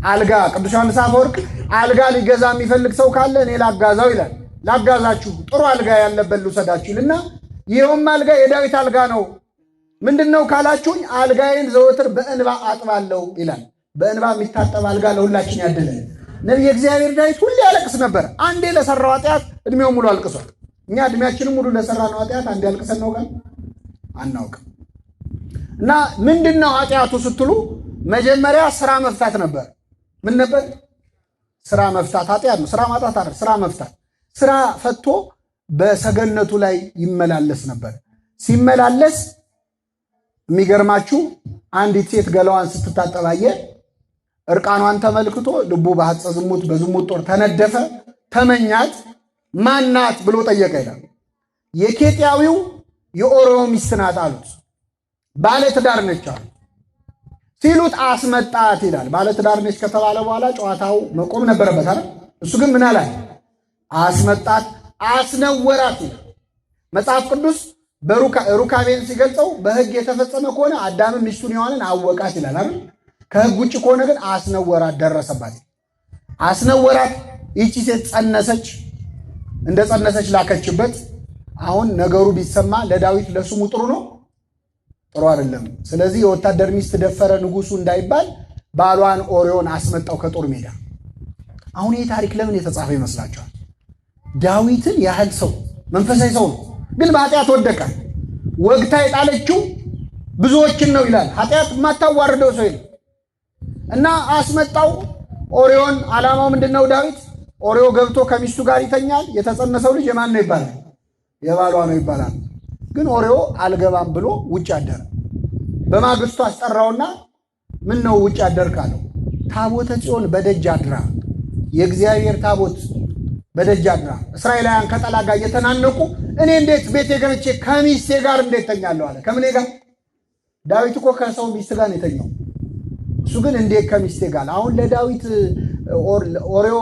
አልጋ ቅዱስ ዮሐንስ አፈወርቅ አልጋ ሊገዛ የሚፈልግ ሰው ካለ እኔ ላጋዛው ይላል። ላጋዛችሁ ጥሩ አልጋ ያለበት ልውሰዳችሁ ይልና ይኸውም አልጋ የዳዊት አልጋ ነው። ምንድነው ካላችሁኝ አልጋዬን ዘወትር በእንባ አጥባለሁ ይላል። በእንባ የሚታጠብ አልጋ ለሁላችን ያደለ። ነቢየ እግዚአብሔር ዳዊት ሁሌ ያለቅስ ነበር። አንዴ ለሰራው ኃጢአት እድሜው ሙሉ አልቅሷል። እኛ እድሜያችንም ሙሉ ለሰራነው ኃጢአት አንድ ያልቅሰን ነው ጋር አናውቅም። እና ምንድነው ኃጢአቱ ስትሉ መጀመሪያ ስራ መፍታት ነበር። ምን ነበር? ስራ መፍታት ኃጢአት ነው። ስራ ማጣት አይደል፣ ስራ መፍታት። ስራ ፈቶ በሰገነቱ ላይ ይመላለስ ነበር። ሲመላለስ የሚገርማችሁ አንዲት ሴት ገላዋን ስትታጠባየ እርቃኗን ተመልክቶ ልቡ በሐጸ ዝሙት በዝሙት ጦር ተነደፈ፣ ተመኛት። ማናት ብሎ ጠየቀ ይላል። የኬጢያዊው የኦርዮ ሚስት ናት አሉት። ባለ ትዳር ነች አሉ። ሲሉት አስመጣት ይላል። ባለ ትዳር ነች ከተባለ በኋላ ጨዋታው መቆም ነበረበት አይደል? እሱ ግን ምን አለ? አስመጣት፣ አስነወራት ይላል መጽሐፍ ቅዱስ። ሩካቤን ሲገልጸው በሕግ የተፈጸመ ከሆነ አዳምን ሚስቱን ሔዋንን አወቃት ይላል አይደል? ከሕግ ውጭ ከሆነ ግን አስነወራት፣ ደረሰባት። አስነወራት። ይቺ ሴት ጸነሰች። እንደ ጸነሰች ላከችበት። አሁን ነገሩ ቢሰማ ለዳዊት ለስሙ ጥሩ ነው? ጥሩ አይደለም። ስለዚህ የወታደር ሚስት ደፈረ ንጉሱ እንዳይባል ባሏን ኦርዮን አስመጣው ከጦር ሜዳ። አሁን ይህ ታሪክ ለምን የተጻፈ ይመስላችኋል? ዳዊትን ያህል ሰው መንፈሳዊ ሰው ነው፣ ግን በኃጢአት ወደቀ። ወግታ የጣለችው ብዙዎችን ነው ይላል። ኃጢአት የማታዋርደው ሰው ይላል እና አስመጣው ኦርዮን። ዓላማው ምንድነው? ዳዊት ኦርዮ ገብቶ ከሚስቱ ጋር ይተኛል። የተጸነሰው ልጅ የማን ነው ይባላል? የባሏ ነው ይባላል። ግን ኦርዮ አልገባም ብሎ ውጭ አደረ። በማግስቱ አስጠራውና ምን ነው ውጭ አደርክ አለው። ታቦተ ጽዮን በደጅ አድራ፣ የእግዚአብሔር ታቦት በደጅ አድራ። እስራኤላውያን ከጠላት ጋር እየተናነቁ እኔ እንዴት ቤቴ ገብቼ ከሚስቴ ጋር እንዴት ተኛለሁ አለ። ከምኔ ጋር? ዳዊት እኮ ከሰው ሚስት ጋር ነው የተኛው። እሱ ግን እንዴት ከሚስቴ ጋር? አሁን ለዳዊት ኦርዮ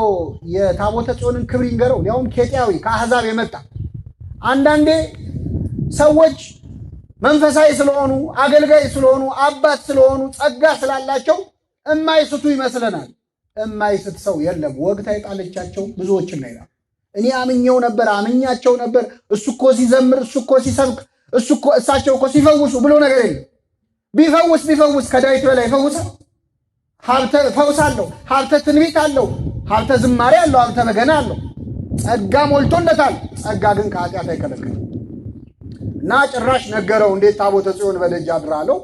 የታቦተ ጽዮንን ክብር ይንገረው፣ ያውም ኬጢያዊ ከአሕዛብ የመጣ። አንዳንዴ ሰዎች መንፈሳዊ ስለሆኑ አገልጋይ ስለሆኑ አባት ስለሆኑ ጸጋ ስላላቸው እማይስቱ ይመስለናል። እማይስት ሰው የለም። ወግታ የጣለቻቸው ብዙዎችን ነው ይላል። እኔ አምኜው ነበር፣ አምኛቸው ነበር፣ እሱ እኮ ሲዘምር፣ እሱ እኮ ሲሰብክ፣ እሳቸው እኮ ሲፈውሱ ብሎ ነገር የለም። ቢፈውስ ከዳዊት በላይ ይፈውሳል። ሀብተ ፈውስ አለው፣ ሀብተ ትንቢት አለው፣ ሀብተ ዝማሬ አለው፣ ሀብተ በገና አለው። ጸጋ ሞልቶለታል። ጸጋ ግን ከኃጢአት አይከለክልም። እና ጭራሽ ነገረው፣ እንዴት ታቦተ ጽዮን በደጅ አድራ አለው።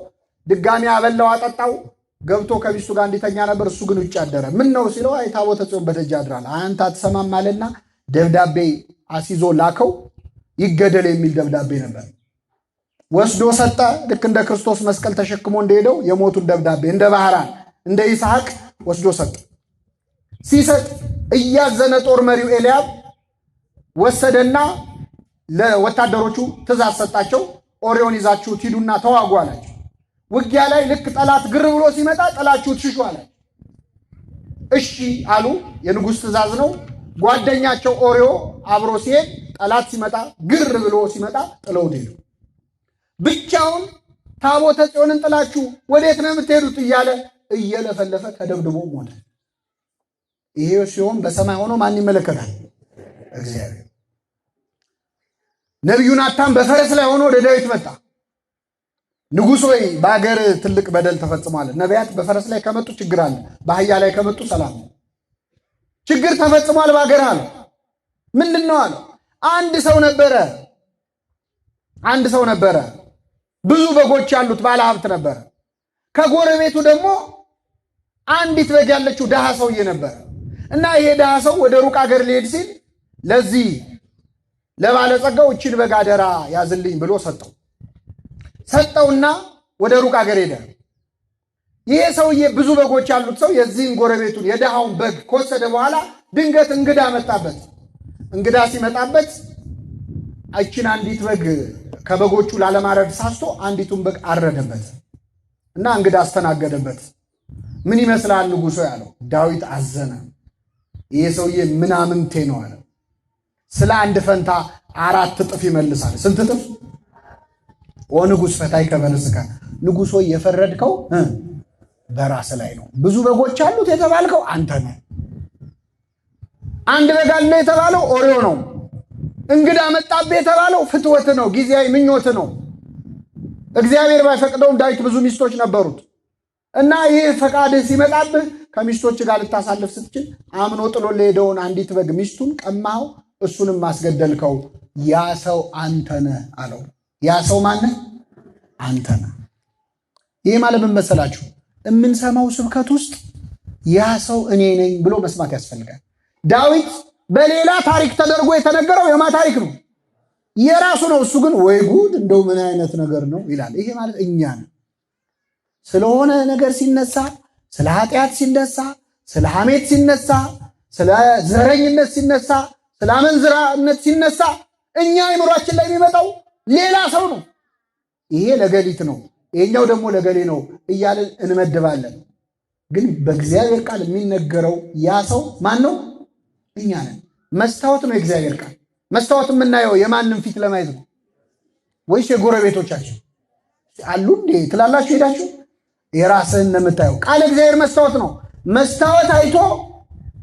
ድጋሚ አበላው፣ አጠጣው። ገብቶ ከሚስቱ ጋር እንዲተኛ ነበር። እሱ ግን ውጭ አደረ። ምን ነው ሲለው አይ ታቦተ ጽዮን በደጅ አድራል፣ አንተ አትሰማም አለና ደብዳቤ አስይዞ ላከው። ይገደል የሚል ደብዳቤ ነበር። ወስዶ ሰጠ። ልክ እንደ ክርስቶስ መስቀል ተሸክሞ እንደሄደው የሞቱን ደብዳቤ እንደ ባህራን እንደ ይስሐቅ ወስዶ ሰጠ። ሲሰጥ እያዘነ ጦር መሪው ኤልያብ ወሰደና ለወታደሮቹ ትእዛዝ ሰጣቸው። ኦርዮን ይዛችሁት ሂዱና ተዋጉ አላቸው። ውጊያ ላይ ልክ ጠላት ግር ብሎ ሲመጣ ጥላችሁት ሽሹ አላቸው። እሺ አሉ። የንጉሥ ትእዛዝ ነው። ጓደኛቸው ኦርዮ አብሮ ሲሄድ ጠላት ሲመጣ ግር ብሎ ሲመጣ ጥለውት ሄዱ። ብቻውን ታቦተ ጽዮንን ጥላችሁ ወዴት ነው የምትሄዱት እያለ እየለፈለፈ ተደብድቦ ሞተ። ይሄ ሲሆን በሰማይ ሆኖ ማን ይመለከታል? እግዚአብሔር። ነቢዩ ናታን በፈረስ ላይ ሆኖ ወደ ዳዊት መጣ። ንጉሥ ሆይ በአገር ትልቅ በደል ተፈጽሟል። ነቢያት በፈረስ ላይ ከመጡ ችግር አለ፣ በአህያ ላይ ከመጡ ሰላም ነው። ችግር ተፈጽሟል በአገር አለ። ምንድን ነው አለ? አንድ ሰው ነበረ፣ ብዙ በጎች ያሉት ባለ ሀብት ነበረ። ከጎረቤቱ ደግሞ አንዲት በግ ያለችው ድሃ ሰውዬ ነበረ እና ይሄ ድሃ ሰው ወደ ሩቅ አገር ሊሄድ ሲል ለዚህ ለባለጸጋው እችን በግ አደራ ያዝልኝ ብሎ ሰጠውና ወደ ሩቅ አገር ሄደ። ይሄ ሰውዬ ብዙ በጎች ያሉት ሰው የዚህን ጎረቤቱን የድሃውን በግ ከወሰደ በኋላ ድንገት እንግዳ መጣበት። እንግዳ ሲመጣበት እችን አንዲት በግ ከበጎቹ ላለማረድ ሳስቶ አንዲቱን በግ አረደበት እና እንግዳ አስተናገደበት። ምን ይመስላል ንጉሶ ያለው። ዳዊት አዘነ። ይሄ ሰውዬ ምናምንቴ ነው አለ። ስለ አንድ ፈንታ 4 እጥፍ ይመልሳል። ስንት እጥፍ? ወንጉስ ፈታይ ከበለስከ ንጉሶ የፈረድከው በራስ ላይ ነው። ብዙ በጎች አሉት የተባልከው አንተ ነህ። አንድ በግ አለ የተባለው ኦርዮ ነው። እንግዳ መጣብህ የተባለው ፍትወት ነው፣ ጊዜያዊ ምኞት ነው። እግዚአብሔር ባይፈቅደውም ዳዊት ብዙ ሚስቶች ነበሩት እና ይህ ፈቃድህ ሲመጣብህ ከሚስቶች ጋር ልታሳልፍ ስትችል አምኖ ጥሎ ለሄደውን አንዲት በግ ሚስቱን ቀማኸው፣ እሱንም ማስገደልከው ያ ሰው አንተ ነህ አለው። ያ ሰው ማነህ? አንተ ነህ። ይህ ማለት ምን መሰላችሁ? የምንሰማው ስብከት ውስጥ ያ ሰው እኔ ነኝ ብሎ መስማት ያስፈልጋል። ዳዊት በሌላ ታሪክ ተደርጎ የተነገረው የማ ታሪክ ነው? የራሱ ነው። እሱ ግን ወይ ጉድ እንደው ምን አይነት ነገር ነው ይላል። ይሄ ማለት እኛ ነን። ስለሆነ ነገር ሲነሳ፣ ስለ ኃጢአት ሲነሳ፣ ስለ ሐሜት ሲነሳ፣ ስለ ዘረኝነት ሲነሳ፣ ስለ አመንዝራነት ሲነሳ እኛ አይምሯችን ላይ የሚመጣው ሌላ ሰው ነው። ይሄ ለገሊት ነው፣ ይሄኛው ደግሞ ለገሌ ነው እያልን እንመድባለን። ግን በእግዚአብሔር ቃል የሚነገረው ያ ሰው ማን ነው? እኛ ነን። መስታወት ነው የእግዚአብሔር ቃል። መስታወት የምናየው የማንም ፊት ለማየት ነው ወይስ የጎረቤቶቻችን አሉ እንዴ ትላላችሁ? ሄዳችሁ የራስህን ነው የምታየው። ቃል እግዚአብሔር መስታወት ነው። መስታወት አይቶ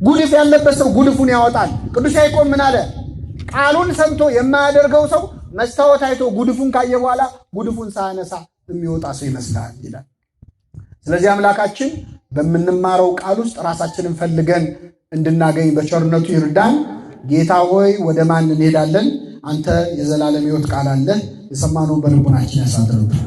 ጉድፍ ያለበት ሰው ጉድፉን ያወጣል። ቅዱስ ያዕቆብ ምን አለ? ቃሉን ሰምቶ የማያደርገው ሰው መስታወት አይቶ ጉድፉን ካየ በኋላ ጉድፉን ሳያነሳ የሚወጣ ሰው ይመስላል ይላል። ስለዚህ አምላካችን በምንማረው ቃል ውስጥ ራሳችንን ፈልገን እንድናገኝ በቸርነቱ ይርዳን። ጌታ ሆይ ወደ ማን እንሄዳለን? አንተ የዘላለም ሕይወት ቃል አለ። የሰማነውን በልቡናችን ያሳድርብን።